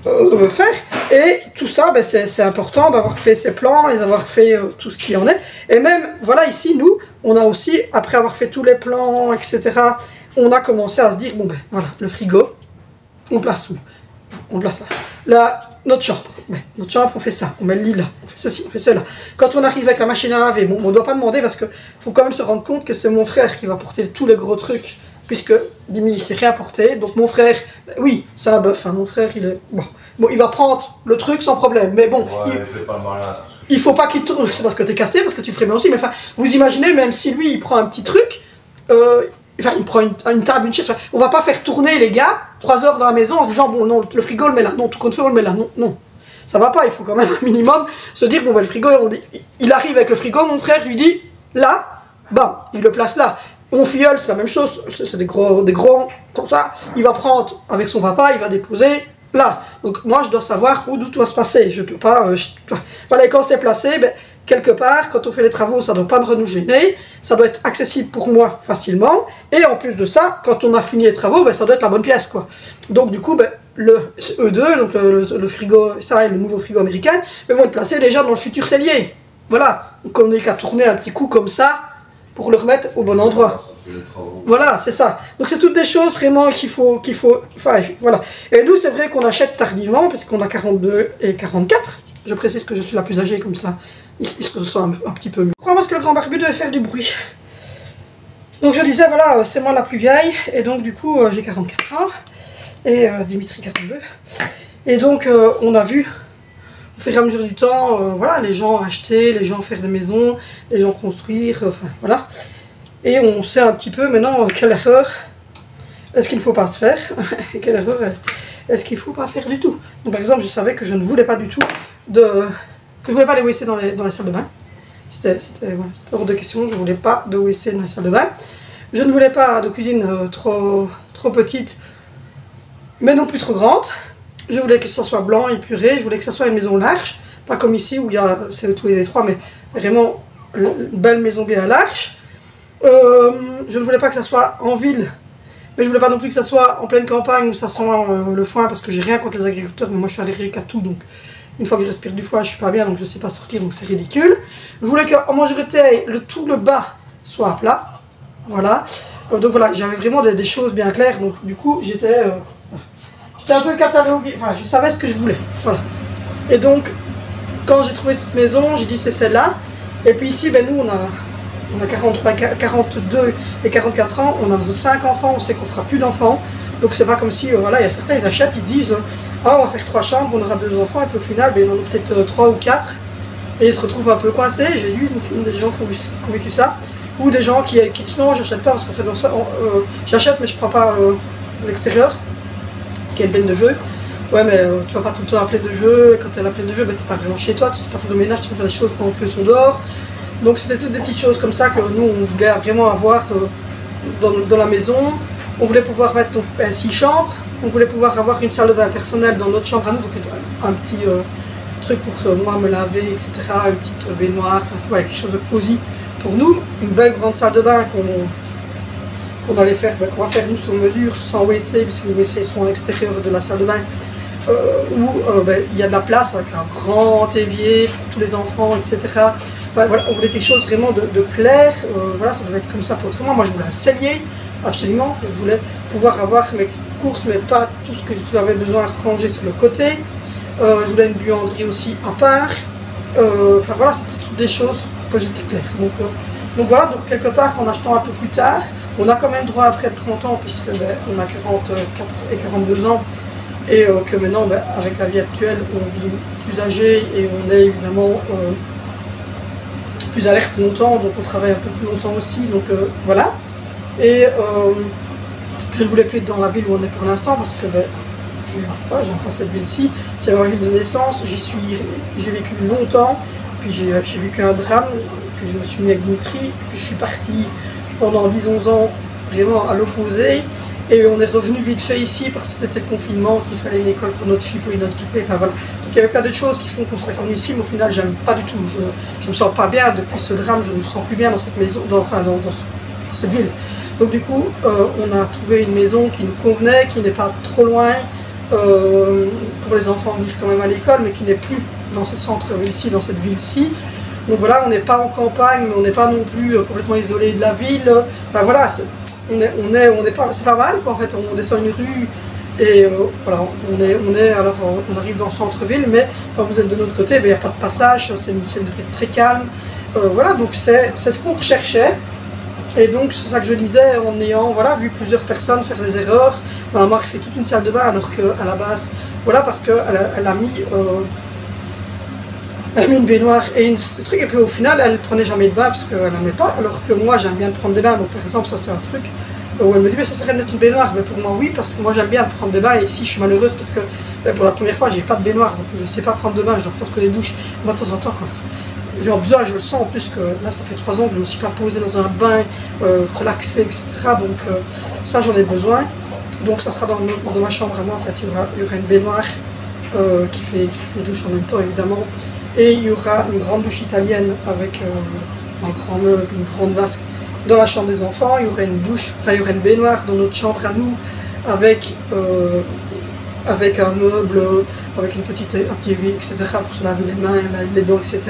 faire. Et tout ça, ben, c'est important d'avoir fait ces plans et d'avoir fait tout ce qui en est. Et même, voilà, ici, nous, on a aussi, après avoir fait tous les plans, etc., on a commencé à se dire, bon ben, voilà, le frigo, on place où? On le place là. Notre chambre, ben, notre chambre, on fait ça, on met le lit là, on fait ceci, on fait cela. Quand on arrive avec la machine à laver, bon, on ne doit pas demander parce qu'il faut quand même se rendre compte que c'est mon frère qui va porter tous les gros trucs, puisque Dimi il s'est rien porté. Donc mon frère, oui, c'est un bœuf, hein, mon frère, il est... Bon, il va prendre le truc sans problème, mais bon... Ouais, il fait pas le malin, il faut pas qu'il tourne, c'est parce que t'es cassé, parce que tu ferais bien aussi, mais enfin, vous imaginez, même si lui, il prend un petit truc, enfin, il prend une table, une chaise, on va pas faire tourner les gars 3 heures dans la maison en se disant, bon, non, le frigo, on le met là, non, tout compte fait, on le met là, non, non. Ça va pas, il faut quand même un minimum se dire, bon, ben, le frigo, il arrive avec le frigo, mon frère, je lui dis, là, bam, il le place là. Mon filleul, c'est la même chose, c'est des gros, comme ça, il va prendre avec son papa, il va déposer là. Donc moi, je dois savoir d'où tout va se passer. Je ne dois pas... Voilà, et quand c'est placé, ben, quelque part, quand on fait les travaux, ça ne doit pas nous gêner, ça doit être accessible pour moi facilement, et en plus de ça, quand on a fini les travaux, ben, ça doit être la bonne pièce, quoi. Donc du coup, ben, le E2, donc le frigo, ça et le nouveau frigo américain, ben, vont être placés déjà dans le futur cellier. Voilà, donc on n'est qu'à tourner un petit coup comme ça, pour le remettre au bon endroit. Voilà, c'est ça. Donc c'est toutes des choses vraiment qu'il faut... Enfin, voilà. Et nous, c'est vrai qu'on achète tardivement, parce qu'on a 42 et 44. Je précise que je suis la plus âgée, comme ça, il se ressent un petit peu mieux. Pourquoi? Parce que le grand barbu devait faire du bruit. Donc je disais, voilà, c'est moi la plus vieille, et donc du coup, j'ai 44 ans, et Dimitri 42. Et donc, on a vu... Au fur et à mesure du temps, voilà, les gens acheter, les gens faire des maisons, les gens construire, enfin voilà. Et on sait un petit peu maintenant quelle erreur est-ce qu'il ne faut pas se faire, et quelle erreur est-ce qu'il ne faut pas faire du tout. Donc par exemple, je savais que je ne voulais pas du tout que je ne voulais pas les WC dans les salles de bain. C'était hors de question, je ne voulais pas de WC dans les salles de bain. Je ne voulais pas de cuisine trop petite, mais non plus trop grande. Je voulais que ça soit blanc, épuré, je voulais que ça soit une maison large, pas comme ici où il y a, c'est tous les étroits, mais vraiment une belle maison bien large. Je ne voulais pas que ça soit en ville, mais je voulais pas non plus que ça soit en pleine campagne où ça sent le foin, parce que j'ai rien contre les agriculteurs, mais moi je suis allergique à tout, donc une fois que je respire du foin, je suis pas bien, donc je sais pas sortir, donc c'est ridicule. Je voulais qu'en majorité, tout le bas soit à plat, voilà. Donc voilà, j'avais vraiment des choses bien claires, donc du coup j'étais un peu catalogué, enfin je savais ce que je voulais, voilà. Et donc, quand j'ai trouvé cette maison, j'ai dit c'est celle-là. Et puis ici, ben nous on a 43, 42 et 44 ans, on a 5 enfants, on sait qu'on fera plus d'enfants. Donc c'est pas comme si, voilà, il y a certains, ils achètent, ils disent, ah on va faire 3 chambres, on aura 2 enfants, et puis au final, ben, on en a peut-être 3 ou 4. Et ils se retrouvent un peu coincés, j'ai vu des gens qui ont vécu ça. Ou des gens qui disent non, j'achète pas parce qu'en fait, j'achète mais je prends pas l'extérieur. Ce qui est une peine de jeu. Ouais, mais tu vas pas tout le temps à pleine de jeu, et quand t'es à la pleine de jeu, ben, t'es pas vraiment chez toi, tu sais pas faire de ménage, tu peux faire des choses pendant que sont dehors. Donc c'était toutes des petites choses comme ça que nous on voulait vraiment avoir dans la maison. On voulait pouvoir mettre 6 chambres, on voulait pouvoir avoir une salle de bain personnelle dans notre chambre à nous, donc un petit truc pour moi me laver, etc. Une petite baignoire, enfin voilà, quelque chose de cosy pour nous. Une belle grande salle de bain qu'on allait faire, qu'on va faire nous sur mesure, sans WC, puisque les WC seront à l'extérieur de la salle de bain, où il y a de la place avec un grand évier pour tous les enfants, etc. Enfin, voilà, on voulait quelque chose vraiment de clair, voilà, ça devait être comme ça pour autrement. Moi je voulais un cellier, absolument, je voulais pouvoir avoir mes courses, mais pas tout ce que j'avais besoin ranger sur le côté. Je voulais une buanderie aussi à part. Enfin voilà, c'était toutes des choses que j'étais claire. Donc voilà, donc quelque part en achetant un peu plus tard, on a quand même droit après 30 ans, puisque ben, on a 44 et 42 ans, et que maintenant, ben, avec la vie actuelle, on vit plus âgé et on est évidemment plus alerte longtemps, donc on travaille un peu plus longtemps aussi, donc voilà. Et je ne voulais plus être dans la ville où on est pour l'instant, parce que ben, j'aime pas cette ville-ci, c'est ma ville de naissance, j'ai vécu longtemps, puis j'ai vécu un drame, puis je me suis mis avec Dimitri, puis je suis partie pendant 10-11 ans vraiment à l'opposé, Et on est revenu vite fait ici parce que c'était le confinement, qu'il fallait une école pour notre fille, pour une autre équipée, enfin voilà. Donc il y avait plein de choses qui font qu'on serait revenu ici, mais au final j'aime pas du tout. Je me sens pas bien depuis ce drame, je me sens plus bien dans cette maison, dans cette ville. Donc du coup, on a trouvé une maison qui nous convenait, qui n'est pas trop loin, pour les enfants venir quand même à l'école, mais qui n'est plus dans ce centre-ci, dans cette ville-ci. Donc voilà, on n'est pas en campagne, mais on n'est pas non plus complètement isolé de la ville. Enfin voilà, c'est pas mal quoi, en fait. On descend une rue et voilà, alors on arrive dans le centre-ville, mais quand vous êtes de l'autre côté, il n'y a pas de passage, c'est une rue très calme. Voilà, donc c'est ce qu'on recherchait. Et donc c'est ça que je disais en ayant vu plusieurs personnes faire des erreurs. Ma maman fait toute une salle de bain alors qu'à la base, voilà, parce qu'elle a mis une baignoire et ce truc, et puis au final elle prenait jamais de bain parce qu'elle n'aimait pas, alors que moi j'aime bien prendre des bains. Donc par exemple ça c'est un truc où elle me dit mais ça serait de mettre une baignoire, mais pour moi oui, parce que moi j'aime bien prendre des bains, et ici je suis malheureuse parce que pour la première fois j'ai pas de baignoire, donc je ne sais pas prendre de bain, je dois prendre que des douches. Moi de temps en temps quand j'ai besoin, je le sens, en plus que là ça fait 3 ans que je ne me suis pas posée dans un bain, relaxée, etc. Donc ça j'en ai besoin. Donc ça sera dans ma chambre à moi, en fait il y aura une baignoire qui fait une douche en même temps évidemment. Et il y aura une grande douche italienne avec un grand meuble, une grande vasque dans la chambre des enfants. Il y aura une douche, enfin il y aura une baignoire dans notre chambre à nous avec un meuble, avec un petit évier, etc. pour se laver les mains, les dents, etc.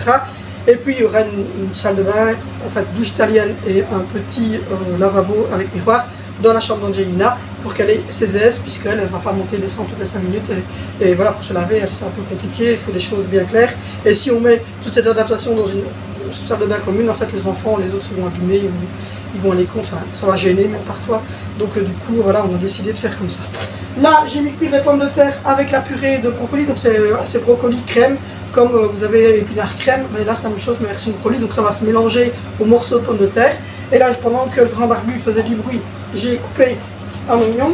Et puis il y aura une salle de bain, en fait douche italienne et un petit lavabo avec miroir dans la chambre d'Angelina pour qu'elle ait ses aises, puisqu'elle ne va pas monter et descendre toutes les 5 minutes. Et voilà, pour se laver, c'est un peu compliqué, il faut des choses bien claires. Et si on met toute cette adaptation dans une salle de bain commune, en fait les enfants, les autres, ils vont abîmer, ils vont aller contre, enfin, ça va gêner même parfois. Donc du coup, voilà, on a décidé de faire comme ça. Là, j'ai mis cuire les pommes de terre avec la purée de brocoli, donc c'est brocoli crème, comme vous avez épinard crème, mais là c'est la même chose, mais version brocoli, donc ça va se mélanger aux morceaux de pommes de terre. Et là, pendant que le grand barbu faisait du bruit, j'ai coupé un oignon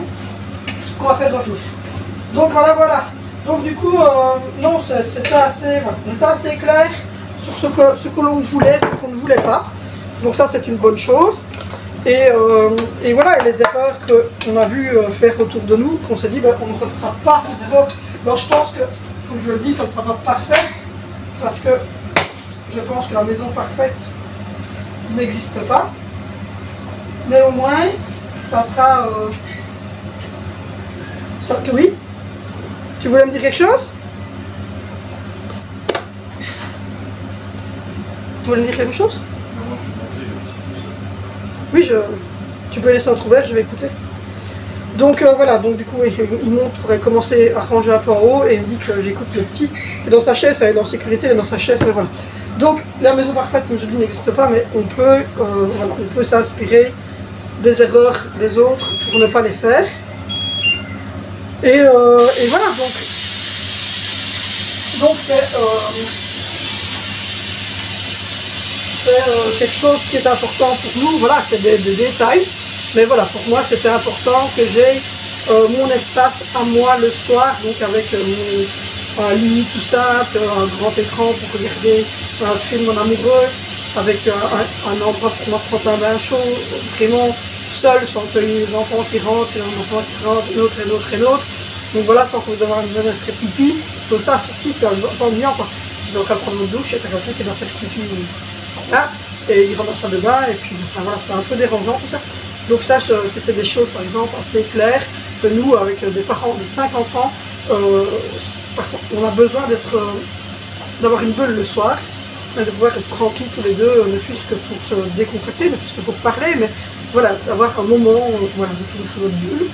qu'on va faire revenir. Donc voilà. Donc du coup, non, c'était assez clair sur ce que l'on voulait, ce qu'on ne voulait pas. Donc ça, c'est une bonne chose. Et voilà, et les erreurs qu'on a vu faire autour de nous, qu'on s'est dit, ben, on ne refera pas ces erreurs. Alors je pense que, comme je le dis, ça ne sera pas parfait, parce que je pense que la maison parfaite n'existe pas. Mais au moins, ça sera... oui? Tu voulais me dire quelque chose? Tu voulais me dire quelque chose? Oui, tu peux laisser entrouvert, je vais écouter. Donc voilà, donc du coup il monte pour commencer à ranger un peu en haut et il me dit que j'écoute le petit. Et dans sa chaise, elle est en sécurité, elle est dans sa chaise, mais voilà. Donc la maison parfaite, comme je dis, n'existe pas, mais on peut s'inspirer des erreurs des autres pour ne pas les faire. Et voilà, donc c'est quelque chose qui est important pour nous. Voilà, c'est des détails, mais voilà, pour moi c'était important que j'ai mon espace à moi le soir, donc avec un lit tout simple, un grand écran pour regarder un film en amoureux, avec un endroit pour me prendre un bain chaud, vraiment seul, sans que les enfants qui rentrent, et un enfant qui rentre, une autre. Donc voilà, sans qu'on devoir une faire pipi, parce que ça aussi c'est un peu ennuyant quoi. Ils ont qu'à prendre une douche et t'as quelqu'un qui doit faire pipi là, et ils rentrent dans la salle de bain, et puis enfin, voilà, c'est un peu dérangeant tout ça. Donc ça, c'était des choses par exemple assez claires, que nous, avec des parents de 5 enfants, par contre, on a besoin d'avoir une bulle le soir, de pouvoir être tranquille tous les deux, ne fût-ce que pour se décontracter, ne fût-ce que pour parler, mais voilà, d'avoir un moment voilà, de tout notre bulle.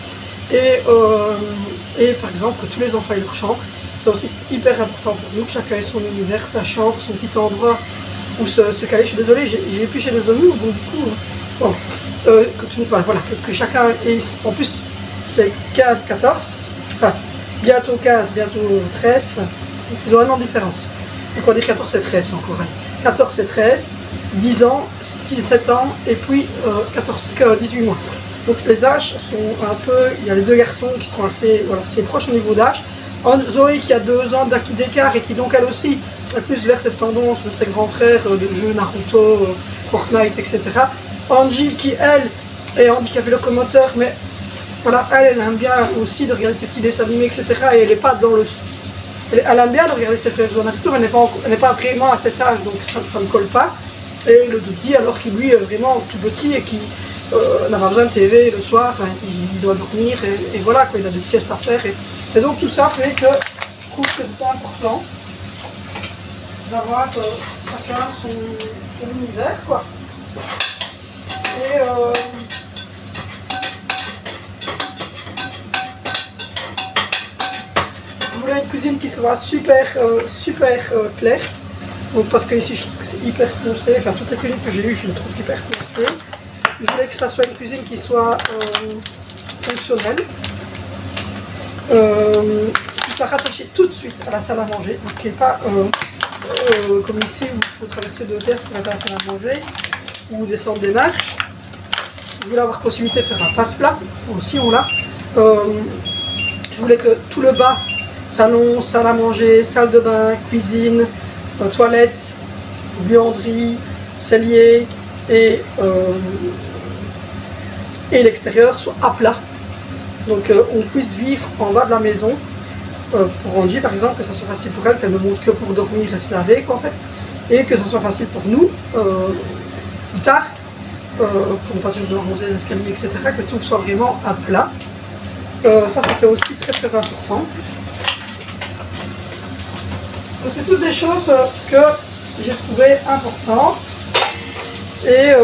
Et par exemple, que tous les enfants aient leur chambre, ça aussi c'est hyper important pour nous, que chacun ait son univers, sa chambre, son petit endroit où se caler. Je suis désolée, j'ai épluché les oignons, donc du coup, bon, que chacun ait, en plus c'est 15, 14, enfin bientôt 15, bientôt 13, enfin, ils ont un an de différence. Donc on dit 14 et 13 encore. 14 et 13, 10 ans, 6, 7 ans, et puis 18 mois. Donc les âges sont un peu, il y a les deux garçons qui sont assez proches au niveau d'âge. Zoé qui a 2 ans d'écart et qui donc elle aussi est plus vers cette tendance de ses grands frères de jeux Naruto, Fortnite, etc. Angie qui elle est handicapée locomoteur mais Voilà, elle aime bien aussi de regarder ses petits dessins animés, etc. Et elle n'est pas dans le... Elle aime bien de regarder ses frères en acteur, mais elle n'est pas vraiment à cet âge, donc ça ne colle pas. Et le petit, alors qu'il lui est vraiment tout petit et qui n'a pas besoin de TV le soir, hein, il doit dormir, et voilà, quoi, il a des siestes à faire. Et donc tout ça fait que je trouve que c'est important d'avoir chacun son univers, quoi. Et je voulais une cuisine qui soit super claire. Donc parce que ici je trouve que c'est hyper foncé, enfin toutes les cuisines que j'ai eues je les trouve hyper foncées. Je voulais que ça soit une cuisine qui soit fonctionnelle, qui soit rattachée tout de suite à la salle à manger, donc qui n'est pas comme ici où il faut traverser 2 pièces pour être à la salle à manger ou descendre des marches. Je voulais avoir possibilité de faire un passe-plat, ça aussi on l'a. Je voulais que tout le bas, salon, salle à manger, salle de bain, cuisine, toilette, buanderie, cellier et l'extérieur soit à plat. Donc on puisse vivre en bas de la maison. Pour Angie par exemple, que ça soit facile pour elle, qu'elle ne monte que pour dormir et se laver quoi, en fait. Et que ça soit facile pour nous, plus tard, pour ne pas toujours devoir monter les escaliers, etc. Que tout soit vraiment à plat. Ça c'était aussi très important. Donc c'est toutes des choses que j'ai trouvées importantes. Et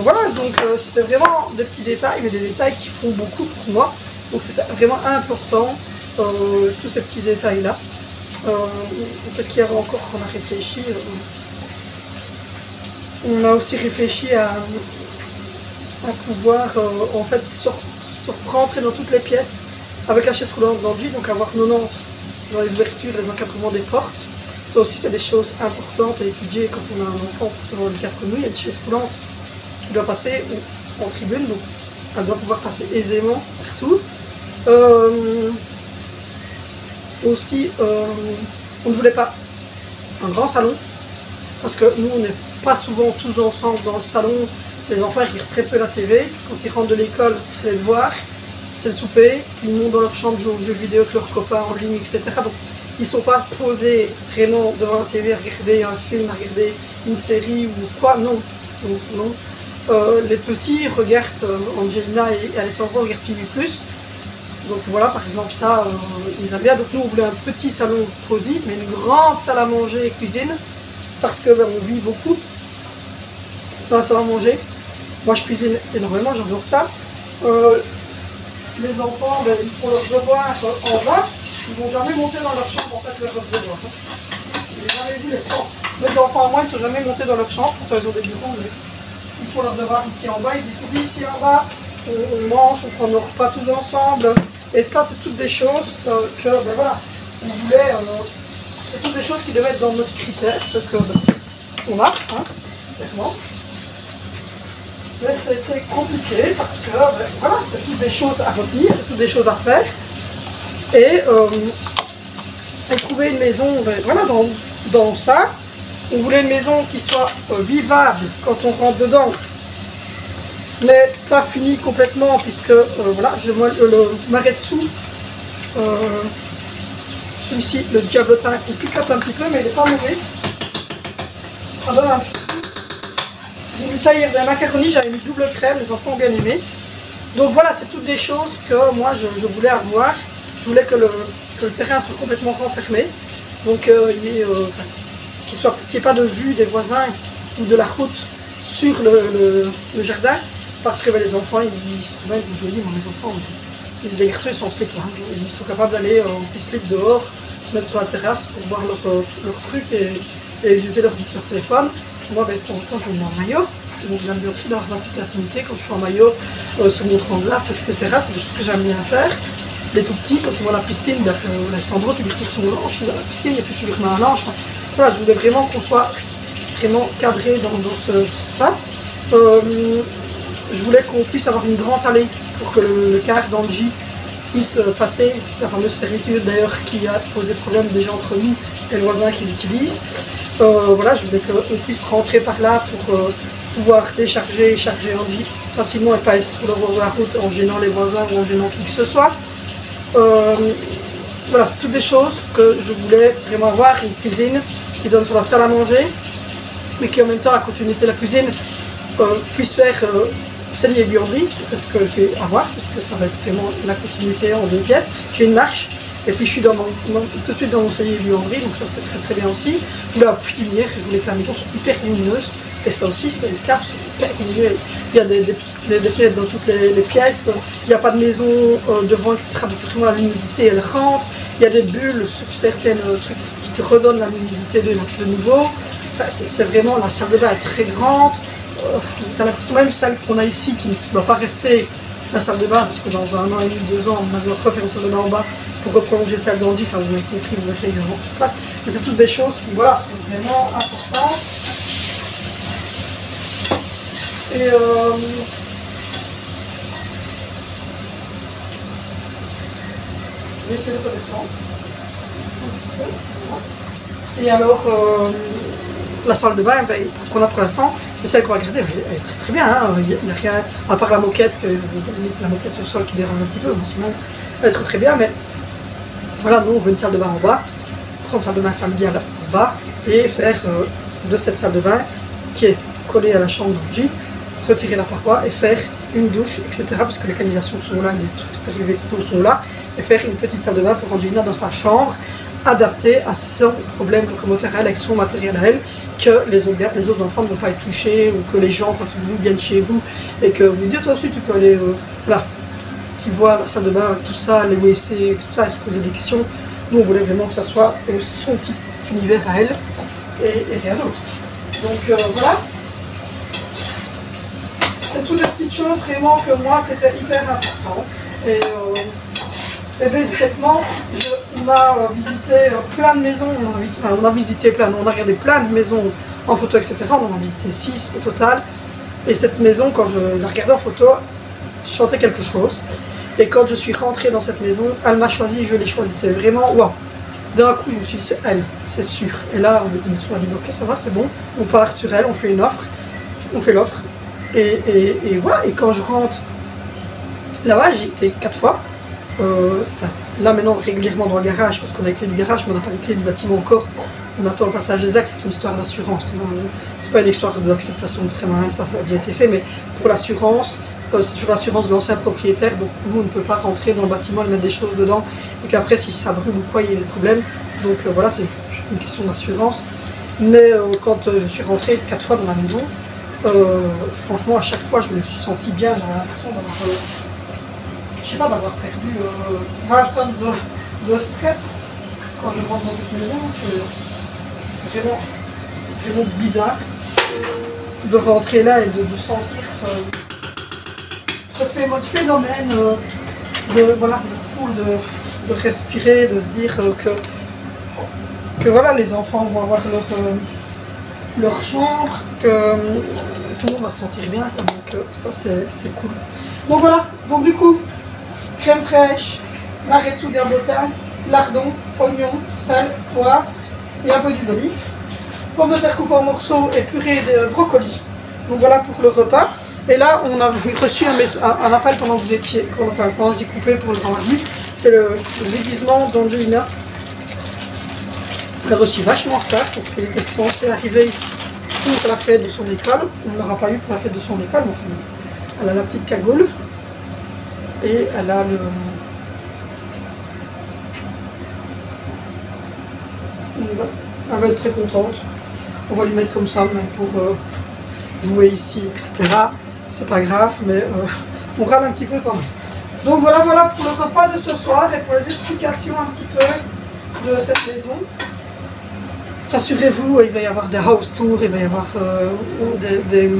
voilà, donc c'est vraiment des petits détails, mais des détails qui font beaucoup pour moi. Donc c'est vraiment important, tous ces petits détails-là. Qu'est-ce qu'il y a encore qu'on a réfléchi? On a aussi réfléchi à pouvoir en fait rentrer dans toutes les pièces avec la chaise roulante d'Angie, donc avoir 90 dans les ouvertures, les encadrements des portes. Ça aussi c'est des choses importantes à étudier quand on a un enfant portant handicap comme nous. Il y a une chaise roulante qui doit passer en tribune, donc elle doit pouvoir passer aisément partout. Aussi, on ne voulait pas un grand salon, parce que nous on n'est pas souvent tous ensemble dans le salon. Les enfants ils regardent très peu la TV, quand ils rentrent de l'école c'est les devoirs, c'est le souper, ils montent dans leur chambre, jouent aux jeux vidéo avec leurs copains en ligne, etc. Donc ils ne sont pas posés vraiment devant la TV à regarder un film, à regarder une série ou quoi, non. Les petits regardent, Angelina et Alessandro regardent TV+. Donc voilà, par exemple ça, ils aiment bien. Donc nous on voulait un petit salon cosy, mais une grande salle à manger et cuisine, parce que on vit beaucoup dans la salle à manger. Moi je cuisine énormément, j'adore ça. Les enfants, ils font leurs devoirs en bas, ils ne vont jamais monter dans leur chambre en fait leurs devoirs. Je n'ai jamais vu les enfants à moi, ils ne sont jamais montés dans leur chambre, pourtant ils ont des bureaux, mais ils font leurs devoirs ici en bas, ils étudient ici en bas, on mange, on prend nos repas tous ensemble. Et ça c'est toutes des choses que voilà, on voulait, c'est toutes des choses qui devaient être dans notre critère, ce que on a, hein, clairement. Mais c'était compliqué parce que voilà, c'est toutes des choses à retenir, c'est toutes des choses à faire. Et trouver une maison, voilà, dans ça, on voulait une maison qui soit vivable quand on rentre dedans, mais pas finie complètement, puisque voilà, le Maretsu, celui-ci, le diablotin, il picote un petit peu, mais il n'est pas mauvais. Ça donne un petit peu. J'ai vu ça hier, de la macaroni, j'avais mis double crème, les enfants ont bien aimé. Donc voilà, c'est toutes des choses que moi je voulais avoir. Je voulais que le terrain soit complètement renfermé, donc qu'il n'y ait pas de vue des voisins ou de la route sur le jardin, parce que les enfants, ils se promènent, je dis, les enfants, les garçons ils sont en slip, hein, ils sont capables d'aller en petit slip dehors, se mettre sur la terrasse pour voir leur truc et utiliser leur téléphone. Moi, de temps en temps, je me mets en maillot, donc j'aime bien aussi d'avoir ma petite intimité quand je suis en maillot sur mon tremblard, etc. C'est des choses que j'aime bien faire. Les tout petits, quand ils vont à la piscine, Alessandro, tu lui retires son lanche dans la piscine et puis tu lui remets un lanche. Voilà, je voulais vraiment qu'on soit vraiment cadré dans ça. Je voulais qu'on puisse avoir une grande allée pour que le car d'Angie puisse passer, la fameuse servitude d'ailleurs qui a posé problème déjà entre nous et le voisin qui l'utilise. Voilà, je voulais qu'on puisse rentrer par là pour pouvoir décharger et charger Angie facilement et pas sur le bord de la route en gênant les voisins ou en gênant qui que ce soit. Voilà, c'est toutes des choses que je voulais vraiment avoir, une cuisine qui donne sur la salle à manger, mais qui en même temps, à continuité de la cuisine, puisse faire cellier et buanderie. C'est ce que je vais avoir, puisque ça va être vraiment la continuité en 2 pièces. J'ai une marche, et puis je suis tout de suite dans mon cellier et buanderie, donc ça c'est très très bien aussi. Je voulais appuyer lumière, je voulais que la maison soit hyper lumineuse, et ça aussi c'est le cas, c'est hyper lumineux. Il y a des fenêtres dans toutes les pièces, il n'y a pas de maison devant, etc. Donc vraiment la luminosité elle rentre, il y a des bulles sur certains trucs qui te redonnent la luminosité de nouveau. Enfin, c'est vraiment, la salle de bain est très grande. Tu as l'impression même celle qu'on a ici qui ne doit pas rester la salle de bain, parce que dans 1 an et demi, 2 ans, on a dû refaire une salle de bain en bas pour reprolonger celle d'Andy. Enfin, vous avez compris, vous avez également sur place. Mais c'est toutes des choses qui, voilà, sont vraiment importantes. Et je vais essayer de redescendre. Et alors, la salle de bain qu'on a pour l'instant, c'est celle qu'on va garder. Elle est très très bien, hein. Il n'y a rien, à part la moquette, la moquette au sol qui dérange un petit peu, mais sinon elle est très très bien. Mais voilà, nous on veut une salle de bain en bas, prendre une salle de bain familiale en bas et faire de cette salle de bain qui est collée à la chambre d'Angie, retirer la paroi et faire une douche, etc. Parce que les canalisations sont là, les trucs dérivés sont là, et faire une petite salle de bain pour Angelina dans sa chambre, adaptée à son problème locomoteur à elle, avec son matériel à elle, que les autres enfants ne vont pas être touchés, ou que les gens, quand ils viennent chez vous, et que vous dites, toi aussi tu peux aller, là, qui voient la salle de bain avec tout ça, les WC, tout ça, et se poser des questions. Nous, on voulait vraiment que ça soit son petit univers à elle, et rien d'autre. Donc voilà. C'est toutes des petites choses vraiment que moi, c'était hyper important. Et bêtement, on a visité plein de maisons, on a regardé plein de maisons en photo, etc. On en a visité 6 au total. Et cette maison, quand je la regardais en photo, je sentais quelque chose. Et quand je suis rentrée dans cette maison, elle m'a choisi, je l'ai choisi. C'est vraiment, waouh! D'un coup, je me suis dit, c'est elle, c'est sûr. Et là, on m'a dit, ok, ça va, c'est bon. On part sur elle, on fait une offre. On fait l'offre. Et voilà, et quand je rentre là-bas, j'y étais 4 fois. Là maintenant régulièrement dans le garage, parce qu'on a les clés du garage, mais on n'a pas les clés du bâtiment encore. On attend le passage des actes, c'est une histoire d'assurance. C'est pas une histoire d'acceptation de prêt marin, ça a déjà été fait, mais pour l'assurance, c'est toujours l'assurance de l'ancien propriétaire, donc nous on ne peut pas rentrer dans le bâtiment et mettre des choses dedans, et qu'après si ça brûle ou quoi, il y a des problèmes. Donc voilà, c'est juste une question d'assurance. Mais quand je suis rentrée 4 fois dans la maison, franchement à chaque fois je me suis sentie bien, j'avais l'impression d'avoir je sais pas, d'avoir perdu 20 tonnes de stress quand je rentre dans cette maison. C'est vraiment bizarre de rentrer là et de sentir ce phénomène de respirer, de se dire que voilà, les enfants vont avoir leur chambre, que tout le monde va se sentir bien. Donc ça c'est cool. Donc voilà, donc du coup, crème fraîche, maretsu d'herbotin, lardon, oignon, sel, poivre et un peu d'huile d'olive. Pommes de terre coupées en morceaux et purée de brocoli. Donc voilà pour le repas. Et là, on a reçu un appel pendant que vous étiez, pendant que j'ai coupé pour le grand revenu. C'est le déguisement d'Angelina. Elle a reçu vachement en retard parce qu'elle était censée arriver pour la fête de son école. On ne l'aura pas eu pour la fête de son école, mais enfin, elle a la petite cagoule. Et elle a le... Elle va être très contente. On va lui mettre comme ça, même pour jouer ici, etc. C'est pas grave, mais on râle un petit peu quand même. Donc voilà pour le repas de ce soir et pour les explications un petit peu de cette maison. Rassurez-vous, il va y avoir des house tours, il va y avoir des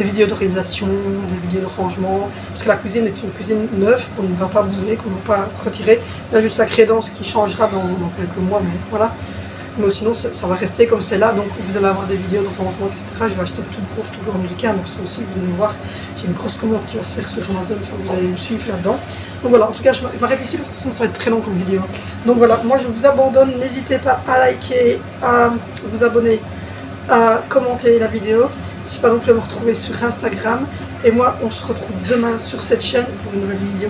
vidéos de réalisation, des vidéos de rangement, parce que la cuisine est une cuisine neuve qu'on ne va pas bouger, qu'on ne va pas retirer. Il y a juste la crédence qui changera dans quelques mois, mais voilà. Mais sinon, ça va rester comme c'est là, donc vous allez avoir des vidéos de rangement, etc. Je vais acheter tout gros, toujours américain, donc ça aussi, vous allez voir, j'ai une grosse commande qui va se faire sur Amazon, enfin, vous allez me suivre là-dedans. Donc voilà, en tout cas, je m'arrête ici parce que sinon ça va être très long comme vidéo. Donc voilà, moi je vous abandonne, n'hésitez pas à liker, à vous abonner, à commenter la vidéo. N'hésitez pas non plus à me retrouver sur Instagram. Et moi, on se retrouve demain sur cette chaîne pour une nouvelle vidéo.